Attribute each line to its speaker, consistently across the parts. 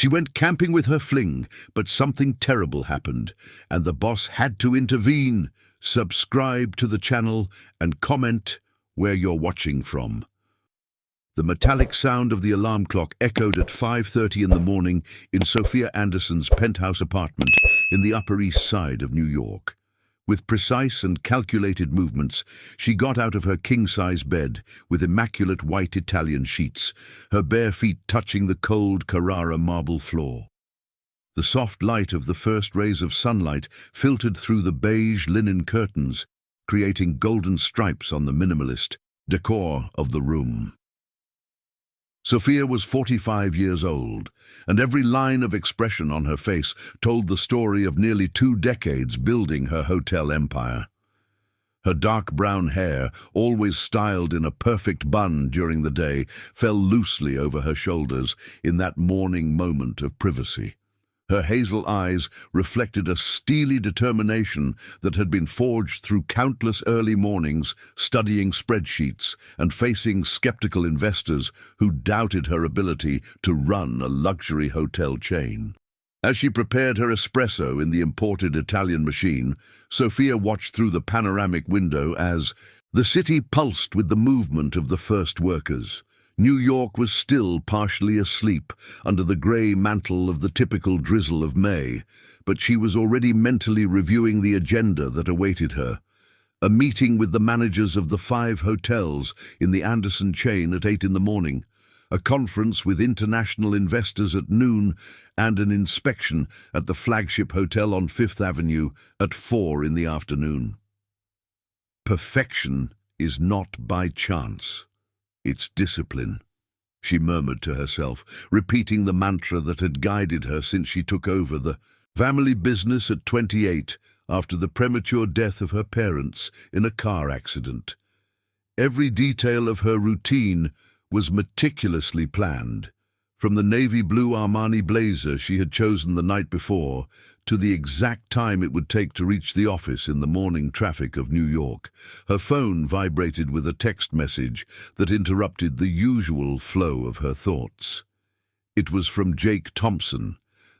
Speaker 1: She went camping with her fling, but something terrible happened, and the boss had to intervene. Subscribe to the channel and comment where you're watching from. The metallic sound of the alarm clock echoed at 5:30 in the morning in Sophia Anderson's penthouse apartment in the Upper East Side of New York. With precise and calculated movements, she got out of her king-size bed with immaculate white Italian sheets, her bare feet touching the cold Carrara marble floor. The soft light of the first rays of sunlight filtered through the beige linen curtains, creating golden stripes on the minimalist decor of the room. Sophia was 45 years old, and every line of expression on her face told the story of nearly 2 decades building her hotel empire. Her dark brown hair, always styled in a perfect bun during the day, fell loosely over her shoulders in that morning moment of privacy. Her hazel eyes reflected a steely determination that had been forged through countless early mornings, studying spreadsheets and facing skeptical investors who doubted her ability to run a luxury hotel chain. As she prepared her espresso in the imported Italian machine, Sophia watched through the panoramic window as the city pulsed with the movement of the first workers. New York was still partially asleep under the grey mantle of the typical drizzle of May, but she was already mentally reviewing the agenda that awaited her. A meeting with the managers of the 5 hotels in the Anderson chain at 8 in the morning, a conference with international investors at noon, and an inspection at the flagship hotel on 5th Avenue at 4 in the afternoon. Perfection is not by chance. It's discipline, she murmured to herself, repeating the mantra that had guided her since she took over the family business at 28 after the premature death of her parents in a car accident. Every detail of her routine was meticulously planned, from the navy blue Armani blazer she had chosen the night before to the exact time it would take to reach the office in the morning traffic of New York. Her phone vibrated with a text message that interrupted the usual flow of her thoughts. It was from Jake Thompson,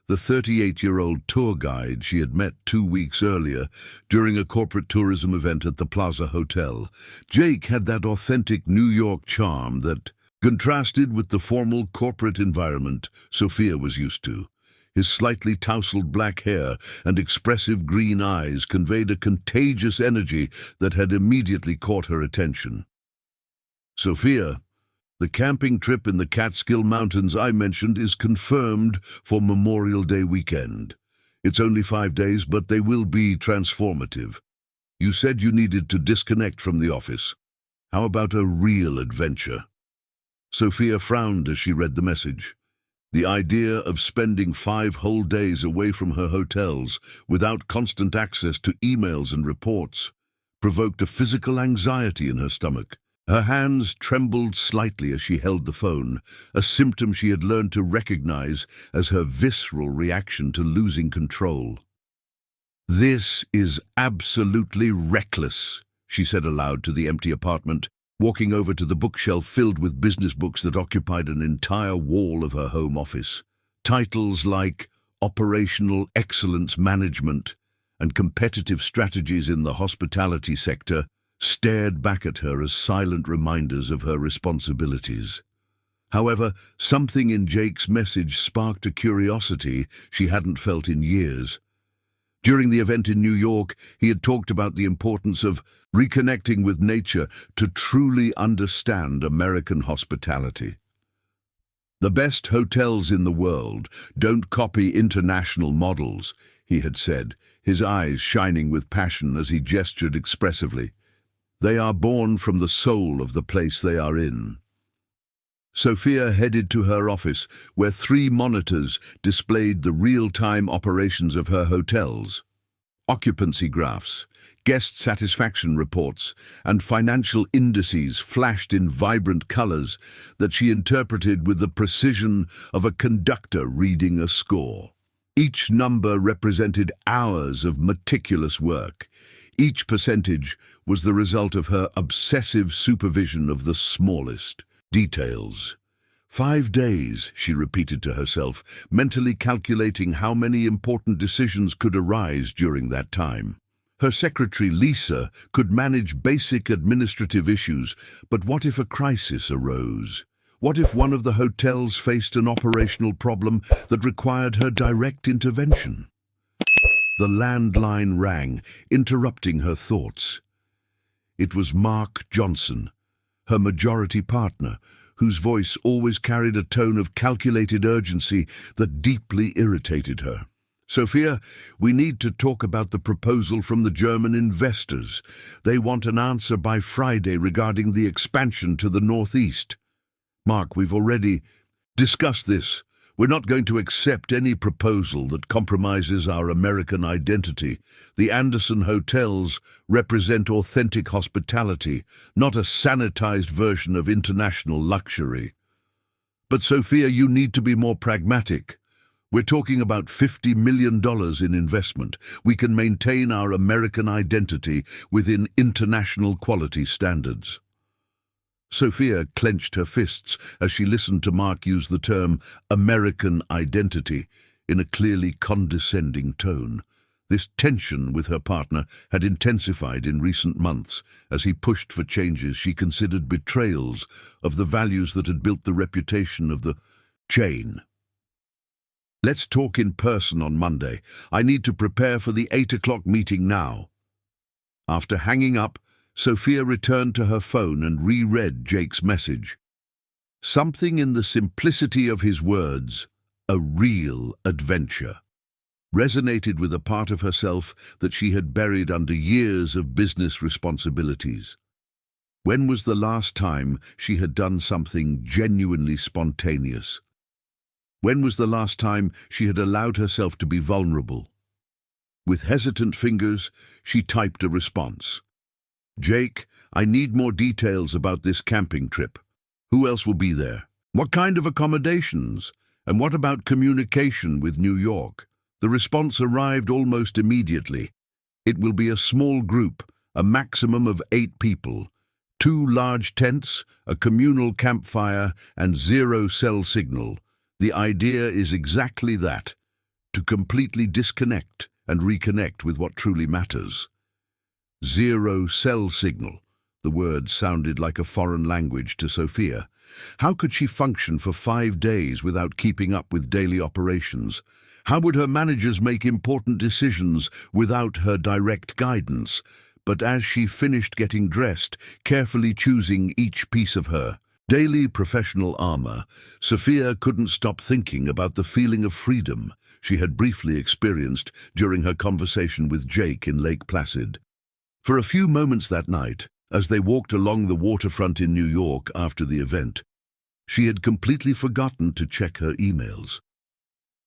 Speaker 1: the 38-year-old tour guide she had met 2 weeks earlier during a corporate tourism event at the Plaza Hotel. Jake had that authentic New York charm that contrasted with the formal corporate environment Sophia was used to. His slightly tousled black hair and expressive green eyes conveyed a contagious energy that had immediately caught her attention. "Sophia, the camping trip in the Catskill Mountains I mentioned is confirmed for Memorial Day weekend. It's only 5 days, but they will be transformative. You said you needed to disconnect from the office. How about a real adventure?" Sophia frowned as she read the message. The idea of spending 5 whole days away from her hotels without constant access to emails and reports provoked a physical anxiety in her stomach. Her hands trembled slightly as she held the phone, a symptom she had learned to recognize as her visceral reaction to losing control. "This is absolutely reckless," she said aloud to the empty apartment, walking over to the bookshelf filled with business books that occupied an entire wall of her home office. Titles like Operational Excellence Management and Competitive Strategies in the Hospitality Sector stared back at her as silent reminders of her responsibilities. However, something in Jake's message sparked a curiosity she hadn't felt in years. During the event in New York, he had talked about the importance of reconnecting with nature to truly understand American hospitality. "The best hotels in the world don't copy international models," he had said, his eyes shining with passion as he gestured expressively. "They are born from the soul of the place they are in." Sophia headed to her office, where 3 monitors displayed the real-time operations of her hotels. Occupancy graphs, guest satisfaction reports, and financial indices flashed in vibrant colors that she interpreted with the precision of a conductor reading a score. Each number represented hours of meticulous work. Each percentage was the result of her obsessive supervision of the smallest details. 5 days, she repeated to herself, mentally calculating how many important decisions could arise during that time. Her secretary, Lisa, could manage basic administrative issues, but what if a crisis arose? What if one of the hotels faced an operational problem that required her direct intervention? The landline rang, interrupting her thoughts. It was Mark Johnson, her majority partner, whose voice always carried a tone of calculated urgency that deeply irritated her. "Sophia, we need to talk about the proposal from the German investors. They want an answer by Friday regarding the expansion to the northeast." "Mark, we've already discussed this. We're not going to accept any proposal that compromises our American identity. The Anderson hotels represent authentic hospitality, not a sanitized version of international luxury." "But Sophia, you need to be more pragmatic. We're talking about $50 million in investment. We can maintain our American identity within international quality standards." Sophia clenched her fists as she listened to Mark use the term American identity in a clearly condescending tone. This tension with her partner had intensified in recent months as he pushed for changes she considered betrayals of the values that had built the reputation of the chain. "Let's talk in person on Monday. I need to prepare for the 8 o'clock meeting now." After hanging up, Sophia returned to her phone and reread Jake's message. Something in the simplicity of his words, "a real adventure," resonated with a part of herself that she had buried under years of business responsibilities. When was the last time she had done something genuinely spontaneous? When was the last time she had allowed herself to be vulnerable? With hesitant fingers, she typed a response. "Jake, I need more details about this camping trip. Who else will be there? What kind of accommodations? And what about communication with New York?" The response arrived almost immediately. "It will be a small group, a maximum of 8 people. 2 large tents, a communal campfire, and 0 cell signal. The idea is exactly that, to completely disconnect and reconnect with what truly matters." 0 cell signal. The word sounded like a foreign language to Sophia. How could she function for 5 days without keeping up with daily operations? How would her managers make important decisions without her direct guidance? But as she finished getting dressed, carefully choosing each piece of her daily professional armor, Sophia couldn't stop thinking about the feeling of freedom she had briefly experienced during her conversation with Jake in Lake Placid. For a few moments that night, as they walked along the waterfront in New York after the event, she had completely forgotten to check her emails.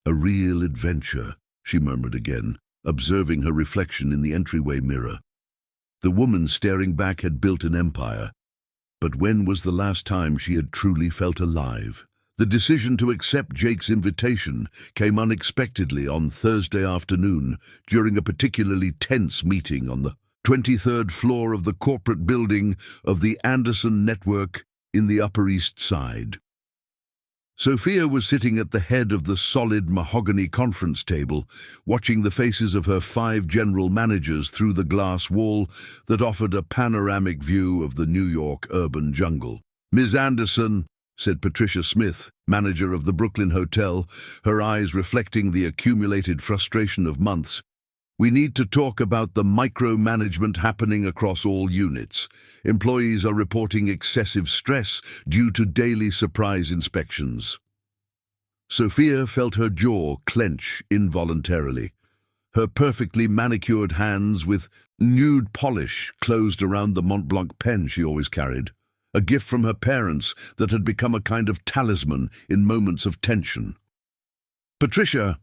Speaker 1: "A real adventure," she murmured again, observing her reflection in the entryway mirror. The woman staring back had built an empire, but when was the last time she had truly felt alive? The decision to accept Jake's invitation came unexpectedly on Thursday afternoon during a particularly tense meeting on the 23rd floor of the corporate building of the Anderson Network in the Upper East Side. Sophia was sitting at the head of the solid mahogany conference table, watching the faces of her 5 general managers through the glass wall that offered a panoramic view of the New York urban jungle. "Ms. Anderson," said Patricia Smith, manager of the Brooklyn Hotel, her eyes reflecting the accumulated frustration of months, "we need to talk about the micromanagement happening across all units. Employees are reporting excessive stress due to daily surprise inspections." Sophia felt her jaw clench involuntarily. Her perfectly manicured hands with nude polish closed around the Mont Blanc pen she always carried, a gift from her parents that had become a kind of talisman in moments of tension. "Patricia,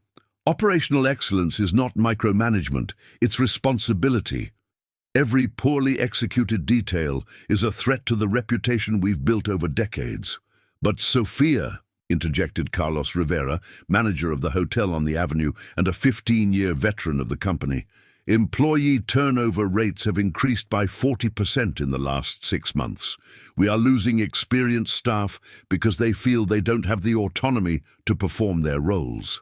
Speaker 1: operational excellence is not micromanagement, it's responsibility. Every poorly executed detail is a threat to the reputation we've built over decades." "But Sophia," interjected Carlos Rivera, manager of the hotel on the avenue and a 15-year veteran of the company, Employee turnover rates have increased by 40% in the last 6 months. We are losing experienced staff because they feel they don't have the autonomy to perform their roles.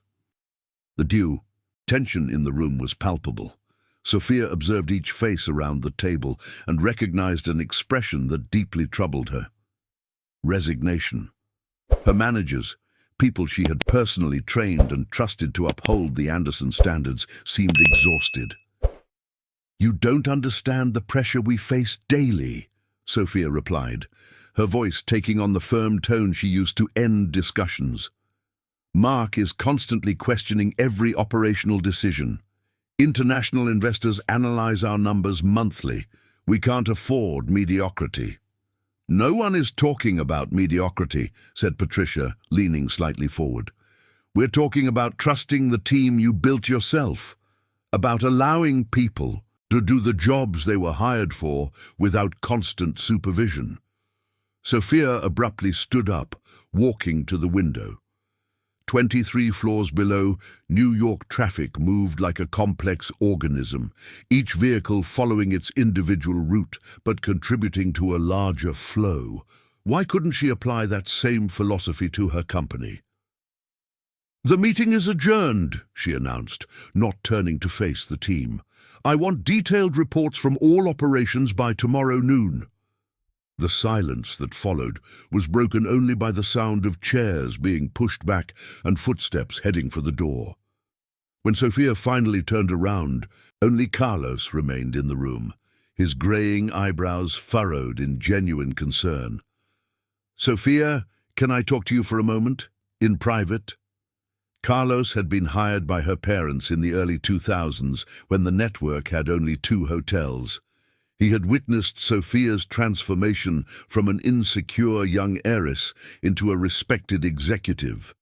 Speaker 1: The tension in the room was palpable. Sophia observed each face around the table and recognized an expression that deeply troubled her. Resignation. Her managers, people she had personally trained and trusted to uphold the Anderson standards, seemed exhausted. "You don't understand the pressure we face daily," Sophia replied, her voice taking on the firm tone she used to end discussions. "Mark is constantly questioning every operational decision. International investors analyze our numbers monthly. We can't afford mediocrity." "No one is talking about mediocrity," said Patricia, leaning slightly forward. "We're talking about trusting the team you built yourself, about allowing people to do the jobs they were hired for without constant supervision." Sophia abruptly stood up, walking to the window. 23 floors below, New York traffic moved like a complex organism, each vehicle following its individual route but contributing to a larger flow. Why couldn't she apply that same philosophy to her company? "The meeting is adjourned," she announced, not turning to face the team. "I want detailed reports from all operations by tomorrow noon." The silence that followed was broken only by the sound of chairs being pushed back and footsteps heading for the door. When Sophia finally turned around, only Carlos remained in the room, his graying eyebrows furrowed in genuine concern. "Sophia, can I talk to you for a moment? In private?" Carlos had been hired by her parents in the early 2000s when the network had only 2 hotels. He had witnessed Sophia's transformation from an insecure young heiress into a respected executive.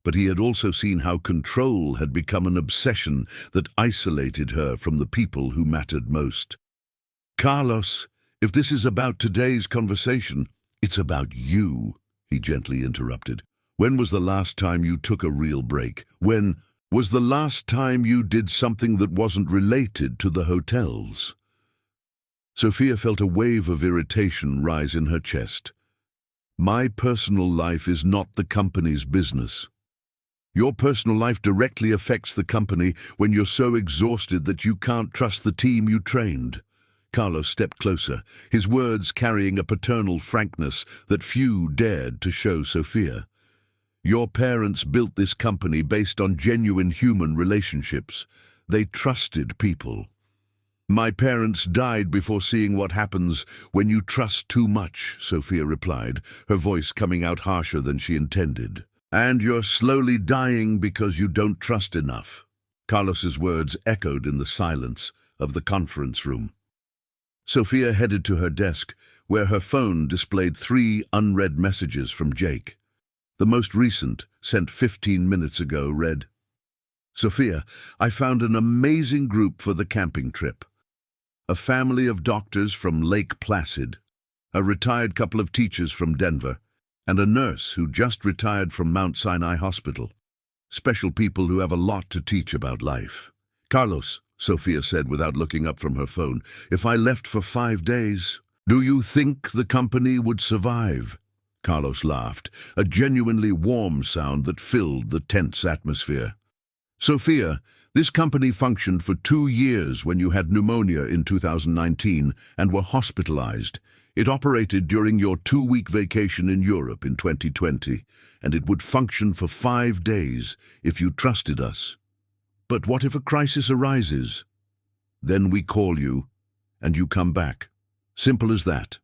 Speaker 1: But he had also seen how control had become an obsession that isolated her from the people who mattered most. "Carlos, if this is about today's conversation, it's about you," he gently interrupted. "When was the last time you took a real break? When was the last time you did something that wasn't related to the hotels?" Sophia felt a wave of irritation rise in her chest. "My personal life is not the company's business. Your personal life directly affects the company when you're so exhausted that you can't trust the team you trained." Carlos stepped closer, his words carrying a paternal frankness that few dared to show Sophia. "Your parents built this company based on genuine human relationships. They trusted people. My parents died before seeing what happens when you trust too much," Sophia replied, her voice coming out harsher than she intended. "And you're slowly dying because you don't trust enough." Carlos's words echoed in the silence of the conference room. Sophia headed to her desk, where her phone displayed 3 unread messages from Jake. The most recent, sent 15 minutes ago, read, "Sophia, I found an amazing group for the camping trip. A family of doctors from Lake Placid, a retired couple of teachers from Denver, and a nurse who just retired from Mount Sinai Hospital. Special people who have a lot to teach about life." "Carlos," Sophia said without looking up from her phone, "if I left for 5 days, do you think the company would survive?" Carlos laughed, a genuinely warm sound that filled the tense atmosphere. "Sophia, this company functioned for 2 years when you had pneumonia in 2019 and were hospitalized. It operated during your 2-week vacation in Europe in 2020, and it would function for 5 days if you trusted us. But what if a crisis arises? Then we call you, and you come back. Simple as that."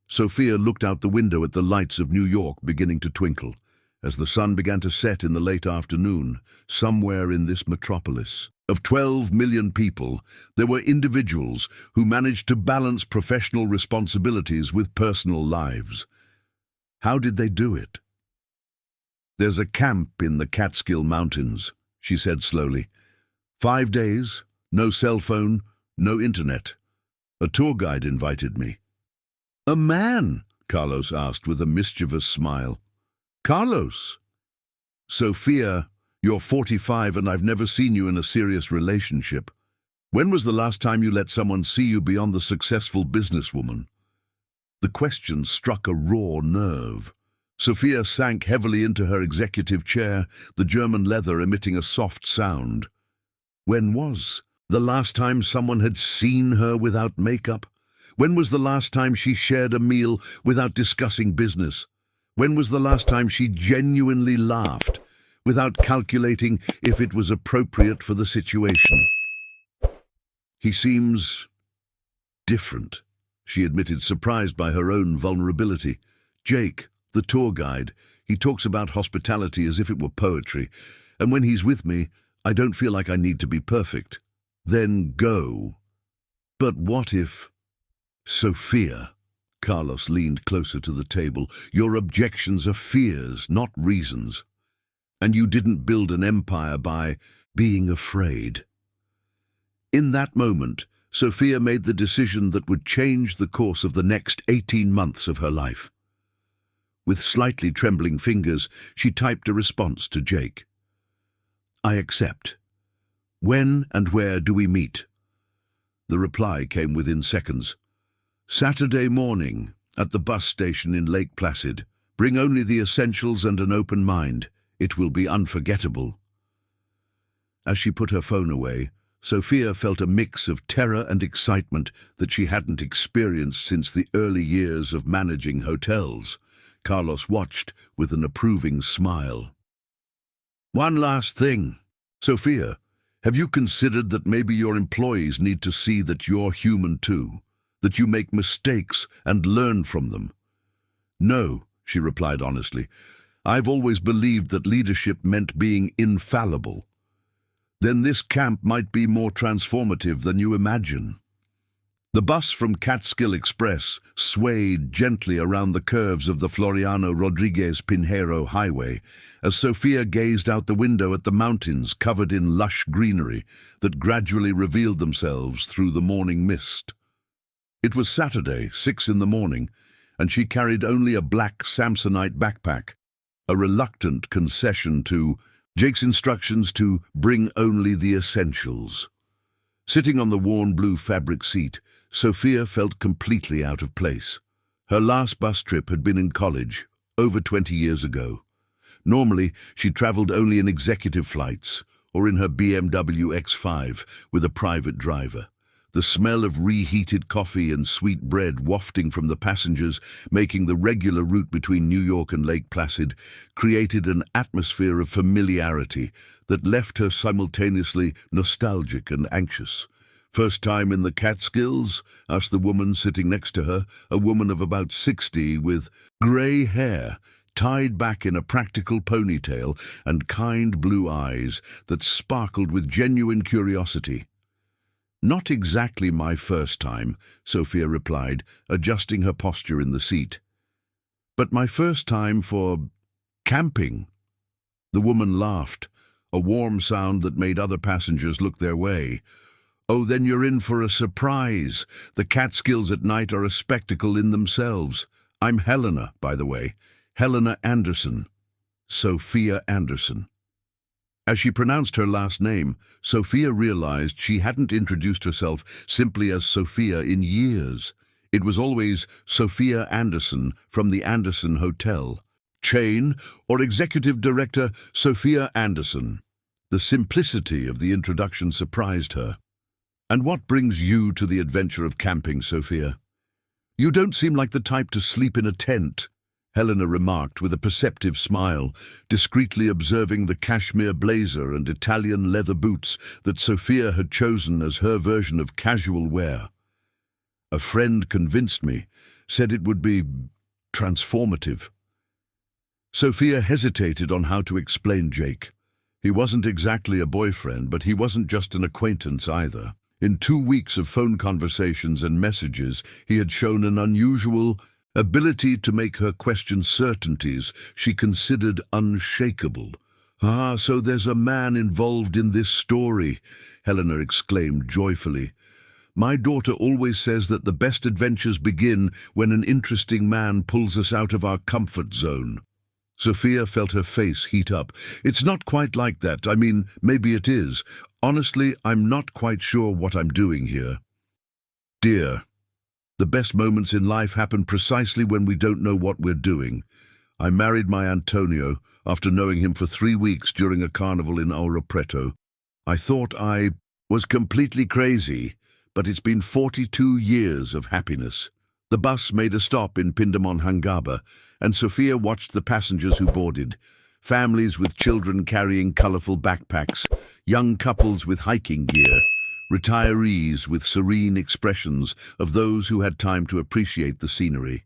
Speaker 1: Sophia looked out the window at the lights of New York beginning to twinkle, as the sun began to set in the late afternoon, somewhere in this metropolis. Of 12 million people, there were individuals who managed to balance professional responsibilities with personal lives. How did they do it? "There's a camp in the Catskill Mountains," she said slowly. 5 days, no cell phone, no internet. A tour guide invited me. "A man?" Carlos asked with a mischievous smile. "Carlos?" "Sophia, you're 45 and I've never seen you in a serious relationship. When was the last time you let someone see you beyond the successful businesswoman? The question struck a raw nerve. Sophia sank heavily into her executive chair, the German leather emitting a soft sound. When was the last time someone had seen her without makeup? When was the last time she shared a meal without discussing business? When was the last time she genuinely laughed without calculating if it was appropriate for the situation? He seems different, she admitted, surprised by her own vulnerability. Jake, the tour guide, he talks about hospitality as if it were poetry, and when he's with me, I don't feel like I need to be perfect. Then go. But what if... Sophia, Carlos leaned closer to the table, your objections are fears, not reasons. And you didn't build an empire by being afraid. In that moment, Sophia made the decision that would change the course of the next 18 months of her life. With slightly trembling fingers, she typed a response to Jake. I accept. When and where do we meet? The reply came within seconds. Saturday morning, at the bus station in Lake Placid. Bring only the essentials and an open mind. It will be unforgettable. As she put her phone away, Sophia felt a mix of terror and excitement that she hadn't experienced since the early years of managing hotels. Carlos watched with an approving smile. One last thing. Sophia, have you considered that maybe your employees need to see that you're human too? That you make mistakes and learn from them? No, she replied honestly. I've always believed that leadership meant being infallible. Then this camp might be more transformative than you imagine. The bus from Catskill Express swayed gently around the curves of the Floriano Rodriguez Pinheiro Highway as Sophia gazed out the window at the mountains covered in lush greenery that gradually revealed themselves through the morning mist. It was Saturday, 6 in the morning, and she carried only a black Samsonite backpack, a reluctant concession to Jake's instructions to bring only the essentials. Sitting on the worn blue fabric seat, Sophia felt completely out of place. Her last bus trip had been in college, over 20 years ago. Normally, she traveled only in executive flights or in her BMW X5 with a private driver. The smell of reheated coffee and sweet bread wafting from the passengers, making the regular route between New York and Lake Placid, created an atmosphere of familiarity that left her simultaneously nostalgic and anxious. First time in the Catskills? Asked the woman sitting next to her, a woman of about 60 with grey hair, tied back in a practical ponytail, and kind blue eyes that sparkled with genuine curiosity. Not exactly my first time, Sophia replied, adjusting her posture in the seat. But my first time for camping. The woman laughed, a warm sound that made other passengers look their way. Oh, then you're in for a surprise. The Catskills at night are a spectacle in themselves. I'm Helena, by the way. Helena Anderson. Sophia Anderson. As she pronounced her last name, Sophia realized she hadn't introduced herself simply as Sophia in years. It was always Sophia Anderson from the Anderson Hotel. Chain or Executive Director Sophia Anderson. The simplicity of the introduction surprised her. And what brings you to the adventure of camping, Sophia? You don't seem like the type to sleep in a tent, Helena remarked with a perceptive smile, discreetly observing the cashmere blazer and Italian leather boots that Sophia had chosen as her version of casual wear. A friend convinced me, said it would be transformative. Sophia hesitated on how to explain Jake. He wasn't exactly a boyfriend, but he wasn't just an acquaintance either. In 2 weeks of phone conversations and messages, he had shown an unusual ability to make her question certainties she considered unshakable. Ah, so there's a man involved in this story, Helena exclaimed joyfully. My daughter always says that the best adventures begin when an interesting man pulls us out of our comfort zone. Sophia felt her face heat up. It's not quite like that. I mean, maybe it is. Honestly, I'm not quite sure what I'm doing here. Dear, the best moments in life happen precisely when we don't know what we're doing. I married my Antonio after knowing him for 3 weeks during a carnival in Ouro Preto. I thought I was completely crazy, but it's been 42 years of happiness. The bus made a stop in Pindamonhangaba, and Sophia watched the passengers who boarded. Families with children carrying colorful backpacks, young couples with hiking gear, retirees with serene expressions of those who had time to appreciate the scenery.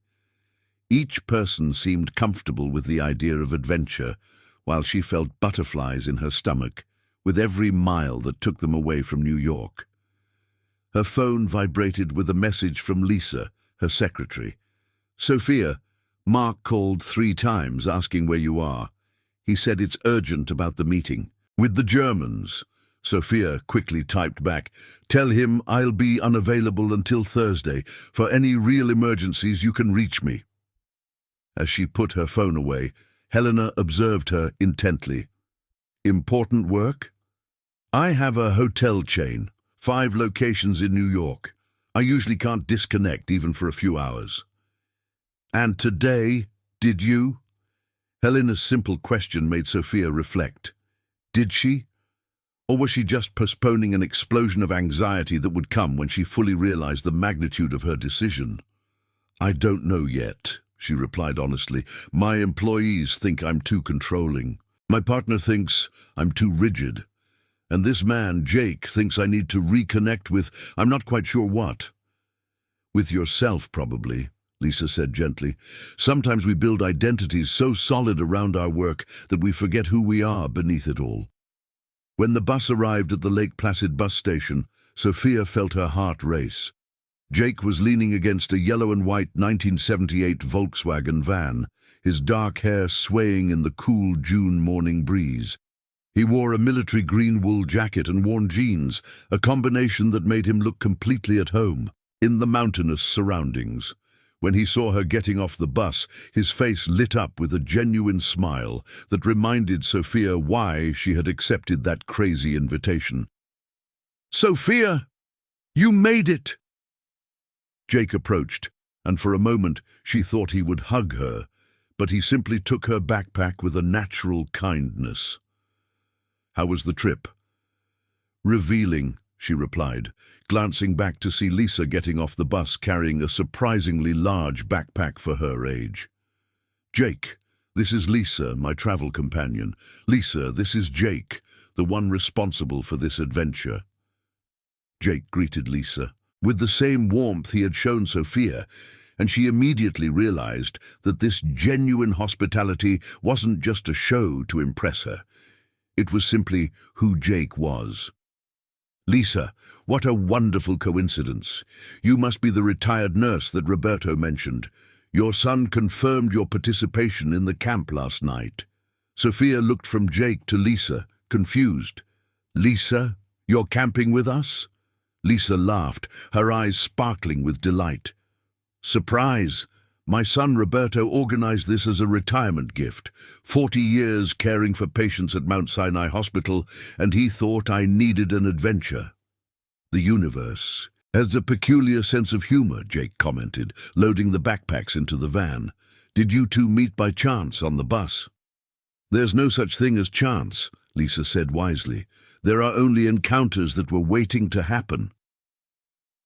Speaker 1: Each person seemed comfortable with the idea of adventure, while she felt butterflies in her stomach with every mile that took them away from New York. Her phone vibrated with a message from Lisa, her secretary. "Sophia, Mark called 3 times asking where you are. He said it's urgent about the meeting. With the Germans." Sophia quickly typed back, "Tell him I'll be unavailable until Thursday. For any real emergencies, you can reach me." As she put her phone away, Helena observed her intently. "Important work?" "I have a hotel chain, 5 locations in New York. I usually can't disconnect even for a few hours." "And today, did you?" Helena's simple question made Sophia reflect. Did she? Or was she just postponing an explosion of anxiety that would come when she fully realized the magnitude of her decision? "I don't know yet," she replied honestly. "My employees think I'm too controlling. My partner thinks I'm too rigid. And this man, Jake, thinks I need to reconnect with, I'm not quite sure what." "With yourself, probably," Lisa said gently. "Sometimes we build identities so solid around our work that we forget who we are beneath it all." When the bus arrived at the Lake Placid bus station, Sophia felt her heart race. Jake was leaning against a yellow and white 1978 Volkswagen van, his dark hair swaying in the cool June morning breeze. He wore a military green wool jacket and worn jeans, a combination that made him look completely at home in the mountainous surroundings. When he saw her getting off the bus, his face lit up with a genuine smile that reminded Sophia why she had accepted that crazy invitation. "Sophia, you made it!" Jake approached, and for a moment she thought he would hug her, but he simply took her backpack with a natural kindness. "How was the trip?" "Revealing," she replied, glancing back to see Lisa getting off the bus carrying a surprisingly large backpack for her age. "Jake, this is Lisa, my travel companion. Lisa, this is Jake, the one responsible for this adventure." Jake greeted Lisa with the same warmth he had shown Sophia, and she immediately realized that this genuine hospitality wasn't just a show to impress her. It was simply who Jake was. "Lisa, what a wonderful coincidence. You must be the retired nurse that Roberto mentioned. Your son confirmed your participation in the camp last night." Sophia looked from Jake to Lisa, confused. "Lisa, you're camping with us?" Lisa laughed, her eyes sparkling with delight. "Surprise! My son Roberto organized this as a retirement gift. 40 years caring for patients at Mount Sinai Hospital, and he thought I needed an adventure." "The universe has a peculiar sense of humor," Jake commented, loading the backpacks into the van. "Did you two meet by chance on the bus?" "There's no such thing as chance," Lisa said wisely. "There are only encounters that were waiting to happen."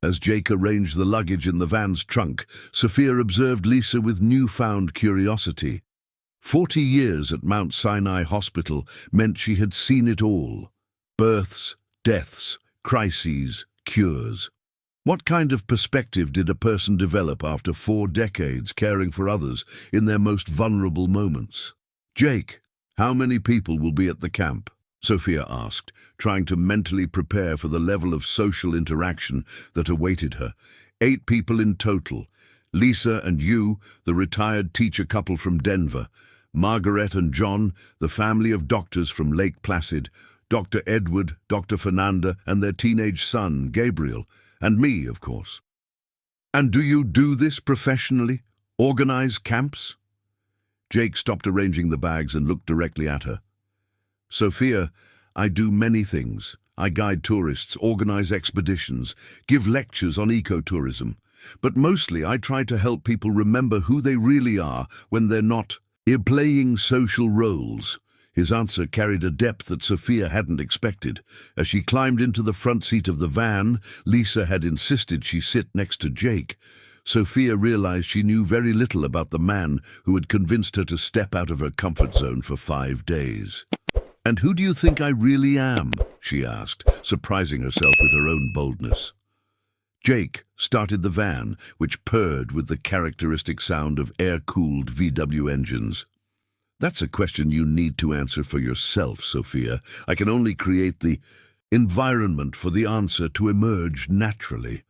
Speaker 1: As Jake arranged the luggage in the van's trunk, Sophia observed Lisa with newfound curiosity. 40 years at Mount Sinai Hospital meant she had seen it all. Births, deaths, crises, cures. What kind of perspective did a person develop after 4 decades caring for others in their most vulnerable moments? "Jake, how many people will be at the camp?" Sophia asked, trying to mentally prepare for the level of social interaction that awaited her. 8 people in total. Lisa and you, the retired teacher couple from Denver. Margaret and John, the family of doctors from Lake Placid. Dr. Edward, Dr. Fernanda, and their teenage son, Gabriel. And me, of course. "And do you do this professionally? Organize camps?" Jake stopped arranging the bags and looked directly at her. Sophia, I do many things. I guide tourists, organize expeditions, give lectures on ecotourism. But mostly I try to help people remember who they really are when they're not playing social roles. His answer carried a depth that Sophia hadn't expected. As she climbed into the front seat of the van, Lisa had insisted she sit next to Jake. Sophia realized she knew very little about the man who had convinced her to step out of her comfort zone for 5 days. "And who do you think I really am?" she asked, surprising herself with her own boldness. Jake started the van, which purred with the characteristic sound of air-cooled VW engines. "That's a question you need to answer for yourself, Sophia. I can only create the environment for the answer to emerge naturally."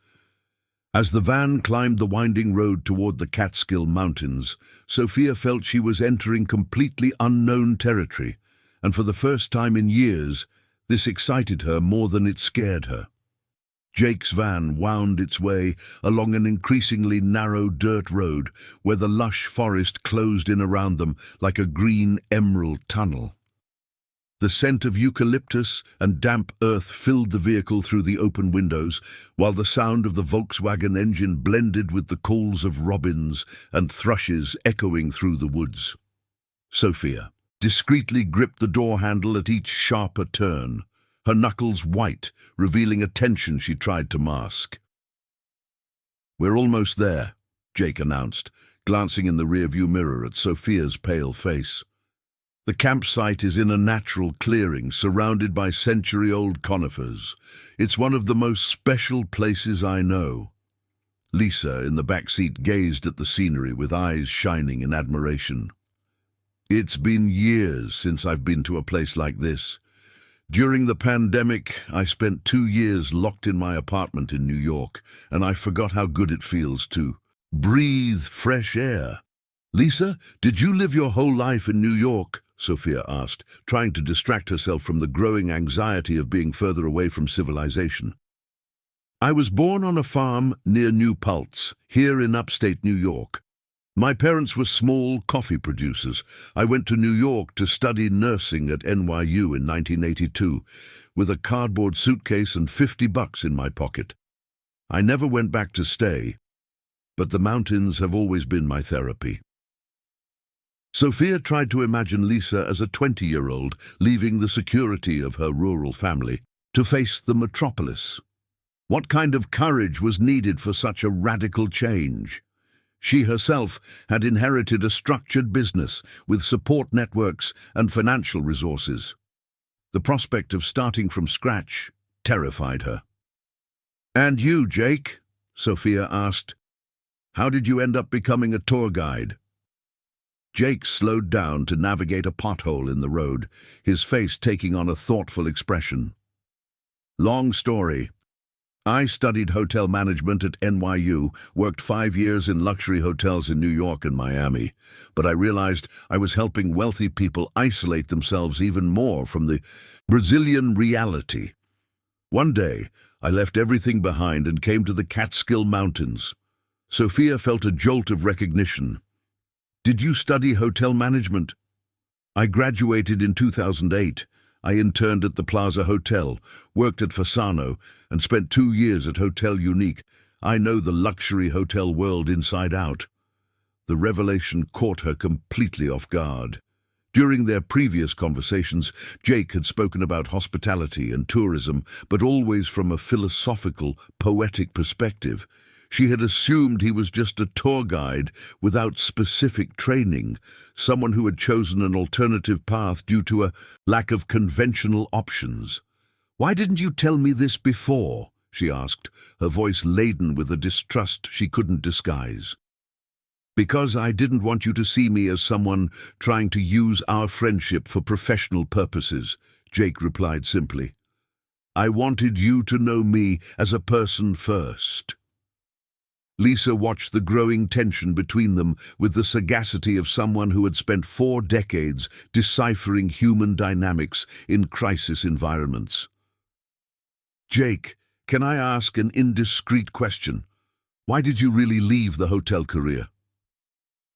Speaker 1: As the van climbed the winding road toward the Catskill Mountains, Sophia felt she was entering completely unknown territory, and for the first time in years, this excited her more than it scared her. Jake's van wound its way along an increasingly narrow dirt road where the lush forest closed in around them like a green emerald tunnel. The scent of eucalyptus and damp earth filled the vehicle through the open windows, while the sound of the Volkswagen engine blended with the calls of robins and thrushes echoing through the woods. Sophia discreetly gripped the door handle at each sharper turn, her knuckles white, revealing a tension she tried to mask. "We're almost there," Jake announced, glancing in the rearview mirror at Sophia's pale face. "The campsite is in a natural clearing surrounded by century-old conifers. It's one of the most special places I know." Lisa, in the back seat, gazed at the scenery with eyes shining in admiration. "It's been years since I've been to a place like this. During the pandemic, I spent 2 years locked in my apartment in New York, and I forgot how good it feels to breathe fresh air." "Lisa, did you live your whole life in New York?" Sophia asked, trying to distract herself from the growing anxiety of being further away from civilization. "I was born on a farm near New Paltz, here in upstate New York. My parents were small coffee producers. I went to New York to study nursing at NYU in 1982, with a cardboard suitcase and $50 in my pocket. I never went back to stay, but the mountains have always been my therapy." Sophia tried to imagine Lisa as a 20-year-old leaving the security of her rural family to face the metropolis. What kind of courage was needed for such a radical change? She herself had inherited a structured business with support networks and financial resources. The prospect of starting from scratch terrified her. "And you, Jake?" Sophia asked. "How did you end up becoming a tour guide?" Jake slowed down to navigate a pothole in the road, his face taking on a thoughtful expression. "Long story. I studied hotel management at NYU, worked 5 years in luxury hotels in New York and Miami, but I realized I was helping wealthy people isolate themselves even more from the Brazilian reality. One day, I left everything behind and came to the Catskill Mountains." Sophia felt a jolt of recognition. "Did you study hotel management?" "I graduated in 2008. I interned at the Plaza Hotel, worked at Fasano, and spent 2 years at Hotel Unique. I know the luxury hotel world inside out." The revelation caught her completely off guard. During their previous conversations, Jake had spoken about hospitality and tourism, but always from a philosophical, poetic perspective. She had assumed he was just a tour guide without specific training, someone who had chosen an alternative path due to a lack of conventional options. "Why didn't you tell me this before?" she asked, her voice laden with a distrust she couldn't disguise. "Because I didn't want you to see me as someone trying to use our friendship for professional purposes," Jake replied simply. "I wanted you to know me as a person first." Lisa watched the growing tension between them with the sagacity of someone who had spent 4 decades deciphering human dynamics in crisis environments. "Jake, can I ask an indiscreet question? Why did you really leave the hotel career?"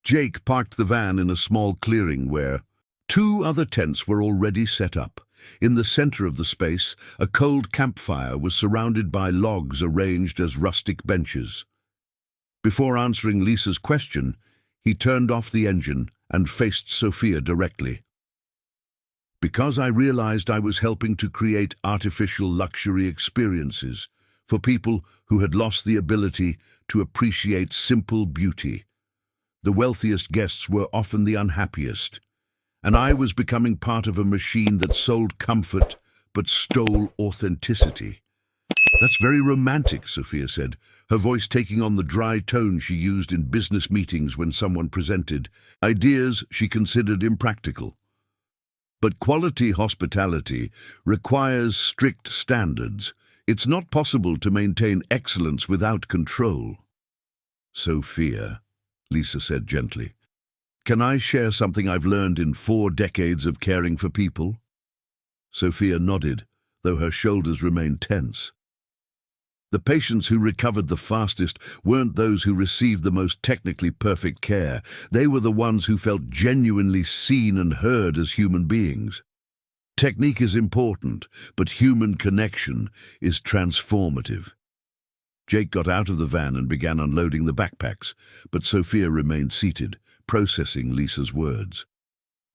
Speaker 1: Jake parked the van in a small clearing where two other tents were already set up. In the center of the space, a cold campfire was surrounded by logs arranged as rustic benches. Before answering Lisa's question, he turned off the engine and faced Sophia directly. "Because I realized I was helping to create artificial luxury experiences for people who had lost the ability to appreciate simple beauty. The wealthiest guests were often the unhappiest, and I was becoming part of a machine that sold comfort but stole authenticity." "That's very romantic," Sophia said, her voice taking on the dry tone she used in business meetings when someone presented ideas she considered impractical. "But quality hospitality requires strict standards. It's not possible to maintain excellence without control." "Sophia," Lisa said gently, "can I share something I've learned in 4 decades of caring for people?" Sophia nodded, though her shoulders remained tense. The patients who recovered the fastest weren't those who received the most technically perfect care. They were the ones who felt genuinely seen and heard as human beings. Technique is important, but human connection is transformative. Jake got out of the van and began unloading the backpacks, but Sophia remained seated, processing Lisa's words.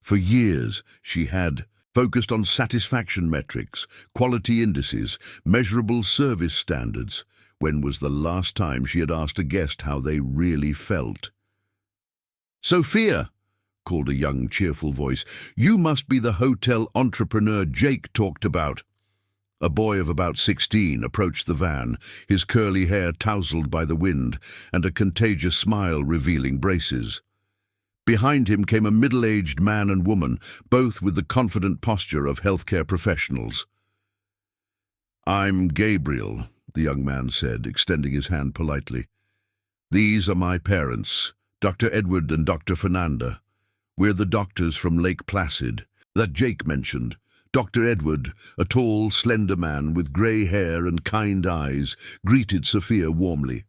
Speaker 1: For years, she had focused on satisfaction metrics, quality indices, measurable service standards. When was the last time she had asked a guest how they really felt? "Sophia," called a young, cheerful voice, "you must be the hotel entrepreneur Jake talked about." A boy of about 16 approached the van, his curly hair tousled by the wind, and a contagious smile revealing braces. Behind him came a middle-aged man and woman, both with the confident posture of healthcare professionals. "I'm Gabriel," the young man said, extending his hand politely. "These are my parents, Dr. Edward and Dr. Fernanda. We're the doctors from Lake Placid that Jake mentioned." Dr. Edward, a tall, slender man with grey hair and kind eyes, greeted Sophia warmly.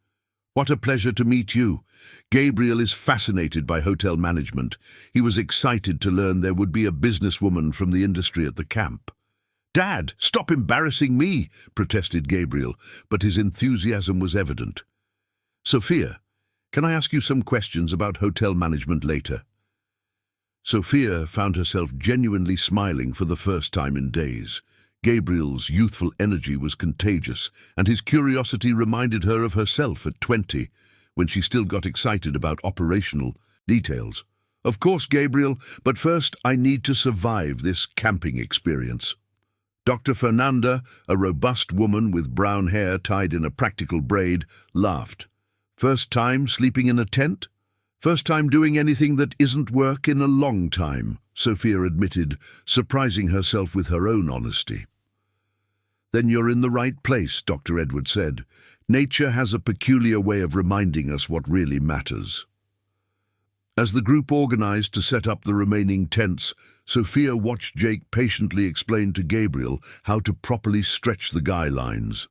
Speaker 1: "What a pleasure to meet you. Gabriel is fascinated by hotel management. He was excited to learn there would be a businesswoman from the industry at the camp." "Dad, stop embarrassing me," protested Gabriel, but his enthusiasm was evident. "Sophia, can I ask you some questions about hotel management later?" Sophia found herself genuinely smiling for the first time in days. Gabriel's youthful energy was contagious, and his curiosity reminded her of herself at 20, when she still got excited about operational details. "Of course, Gabriel, but first I need to survive this camping experience." Dr. Fernanda, a robust woman with brown hair tied in a practical braid, laughed. "First time sleeping in a tent? First time doing anything that isn't work in a long time," Sophia admitted, surprising herself with her own honesty. "Then you're in the right place," Dr. Edward said. "Nature has a peculiar way of reminding us what really matters." As the group organized to set up the remaining tents, Sophia watched Jake patiently explain to Gabriel how to properly stretch the guy lines.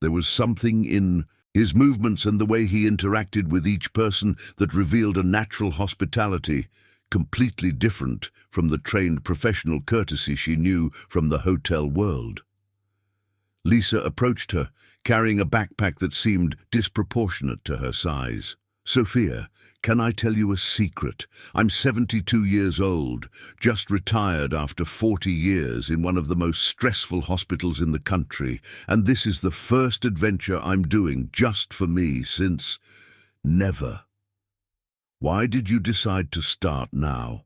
Speaker 1: There was something in his movements and the way he interacted with each person that revealed a natural hospitality, completely different from the trained professional courtesy she knew from the hotel world. Lisa approached her, carrying a backpack that seemed disproportionate to her size. "Sophia, can I tell you a secret? I'm 72 years old, just retired after 40 years in one of the most stressful hospitals in the country, and this is the first adventure I'm doing just for me since never." "Why did you decide to start now?"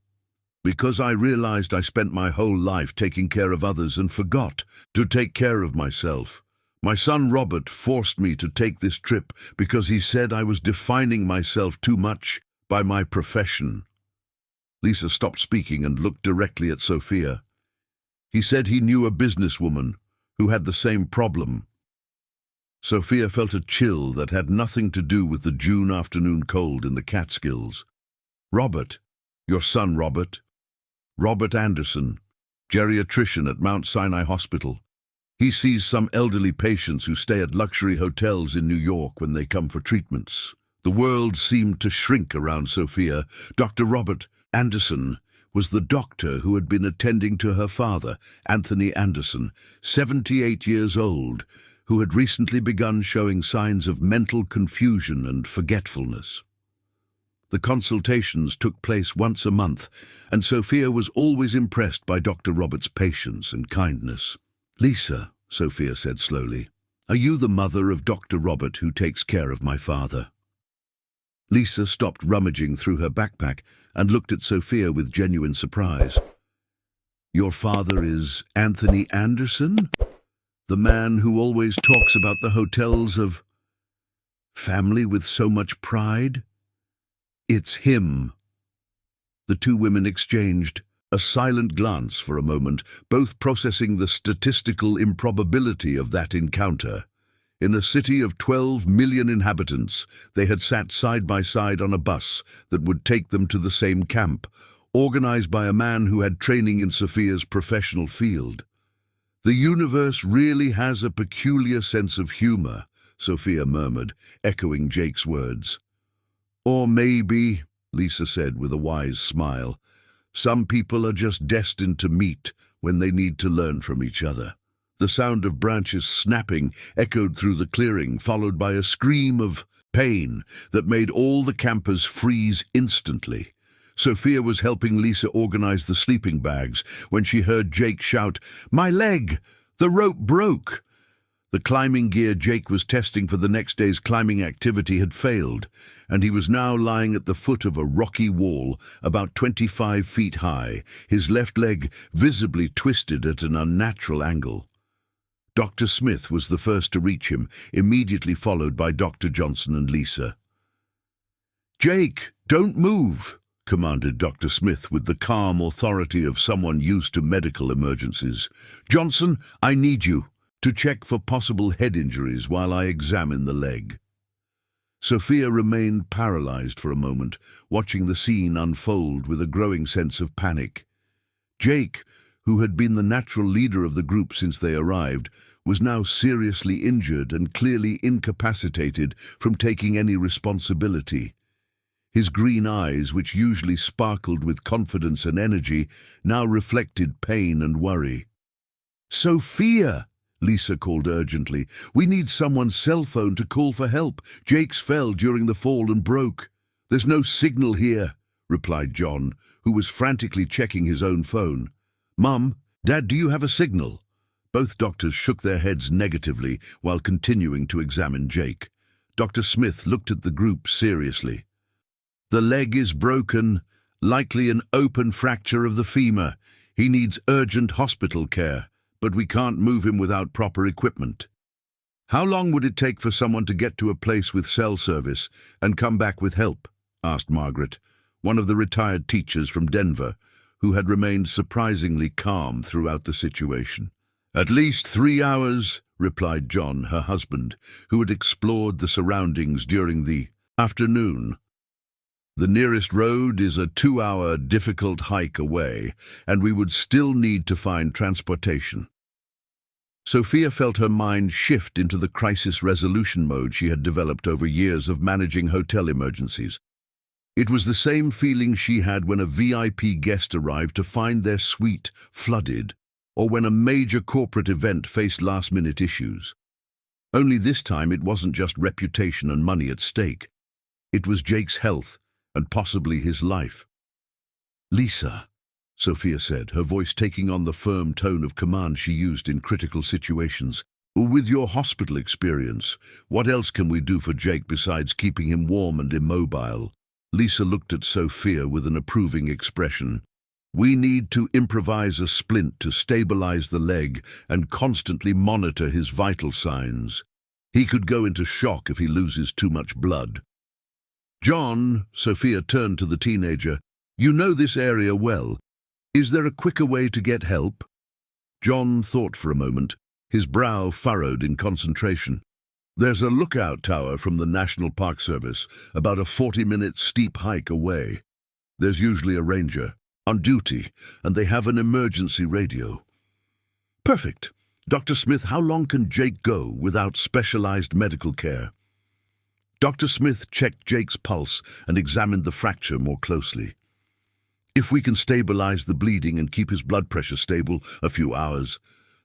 Speaker 1: "Because I realized I spent my whole life taking care of others and forgot to take care of myself. My son Robert forced me to take this trip because he said I was defining myself too much by my profession." Lisa stopped speaking and looked directly at Sophia. "He said he knew a businesswoman who had the same problem." Sophia felt a chill that had nothing to do with the June afternoon cold in the Catskills. "Robert, your son Robert? Robert Anderson, geriatrician at Mount Sinai Hospital. He sees some elderly patients who stay at luxury hotels in New York when they come for treatments. The world seemed to shrink around Sophia. Dr. Robert Anderson was the doctor who had been attending to her father, Anthony Anderson, 78 years old, who had recently begun showing signs of mental confusion and forgetfulness. The consultations took place once a month, and Sophia was always impressed by Dr. Robert's patience and kindness. "Lisa," Sophia said slowly, "are you the mother of Dr. Robert who takes care of my father?" Lisa stopped rummaging through her backpack and looked at Sophia with genuine surprise. "Your father is Anthony Anderson? The man who always talks about the hotels of family with so much pride?" "It's him." The two women exchanged a silent glance for a moment, both processing the statistical improbability of that encounter. In a city of 12 million inhabitants, they had sat side by side on a bus that would take them to the same camp, organized by a man who had training in Sophia's professional field. "The universe really has a peculiar sense of humor," Sophia murmured, echoing Jake's words. "Or maybe," Lisa said with a wise smile, "some people are just destined to meet when they need to learn from each other." The sound of branches snapping echoed through the clearing, followed by a scream of pain that made all the campers freeze instantly. Sophia was helping Lisa organize the sleeping bags when she heard Jake shout, "My leg! The rope broke!" The climbing gear Jake was testing for the next day's climbing activity had failed, and he was now lying at the foot of a rocky wall about 25 feet high, his left leg visibly twisted at an unnatural angle. Dr. Smith was the first to reach him, immediately followed by Dr. Johnson and Lisa. "Jake, don't move," commanded Dr. Smith with the calm authority of someone used to medical emergencies. "Johnson, I need you to check for possible head injuries while I examine the leg." Sophia remained paralyzed for a moment, watching the scene unfold with a growing sense of panic. Jake, who had been the natural leader of the group since they arrived, was now seriously injured and clearly incapacitated from taking any responsibility. His green eyes, which usually sparkled with confidence and energy, now reflected pain and worry. "Sophia!" Lisa called urgently. "We need someone's cell phone to call for help. Jake's fell during the fall and broke." "There's no signal here," replied John, who was frantically checking his own phone. "Mum, Dad, do you have a signal?" Both doctors shook their heads negatively while continuing to examine Jake. Dr. Smith looked at the group seriously. "The leg is broken, likely an open fracture of the femur. He needs urgent hospital care, but we can't move him without proper equipment." "How long would it take for someone to get to a place with cell service and come back with help?" asked Margaret, one of the retired teachers from Denver, who had remained surprisingly calm throughout the situation. "At least 3 hours," replied John, her husband, who had explored the surroundings during the afternoon. "The nearest road is a 2-hour difficult hike away, and we would still need to find transportation." Sophia felt her mind shift into the crisis resolution mode she had developed over years of managing hotel emergencies. It was the same feeling she had when a VIP guest arrived to find their suite flooded, or when a major corporate event faced last-minute issues. Only this time it wasn't just reputation and money at stake. It was Jake's health and possibly his life. "Lisa," Sophia said, her voice taking on the firm tone of command she used in critical situations. "With your hospital experience, what else can we do for Jake besides keeping him warm and immobile?" Lisa looked at Sophia with an approving expression. "We need to improvise a splint to stabilize the leg and constantly monitor his vital signs. He could go into shock if he loses too much blood." "John," Sophia turned to the teenager, "you know this area well. Is there a quicker way to get help?" John thought for a moment, his brow furrowed in concentration. "There's a lookout tower from the National Park Service, about a 40-minute steep hike away. There's usually a ranger on duty, and they have an emergency radio." "Perfect. Dr. Smith, how long can Jake go without specialized medical care?" Dr. Smith checked Jake's pulse and examined the fracture more closely. If we can stabilize the bleeding and keep his blood pressure stable, a few hours,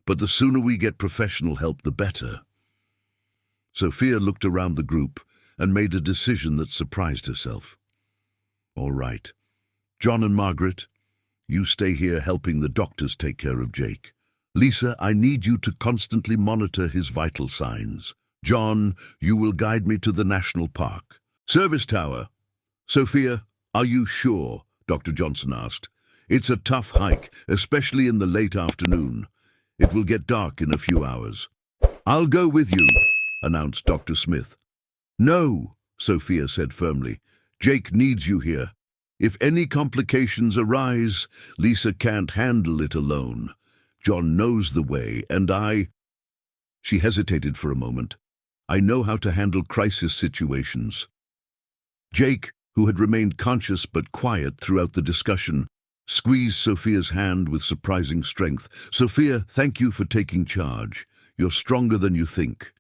Speaker 1: but the sooner we get professional help, the better. Sophia looked around the group and made a decision that surprised herself. All right. John and Margaret, you stay here helping the doctors take care of Jake. Lisa, I need you to constantly monitor his vital signs. John, you will guide me to the national park. Service tower. Sophia, are you sure? Dr. Johnson asked. It's a tough hike, especially in the late afternoon. It will get dark in a few hours. I'll go with you, announced Dr. Smith. No, Sophia said firmly. Jake needs you here. If any complications arise, Lisa can't handle it alone. John knows the way, and She hesitated for a moment. I know how to handle crisis situations. Jake, who had remained conscious but quiet throughout the discussion, squeezed Sophia's hand with surprising strength. Sophia, thank you for taking charge. You're stronger than you think.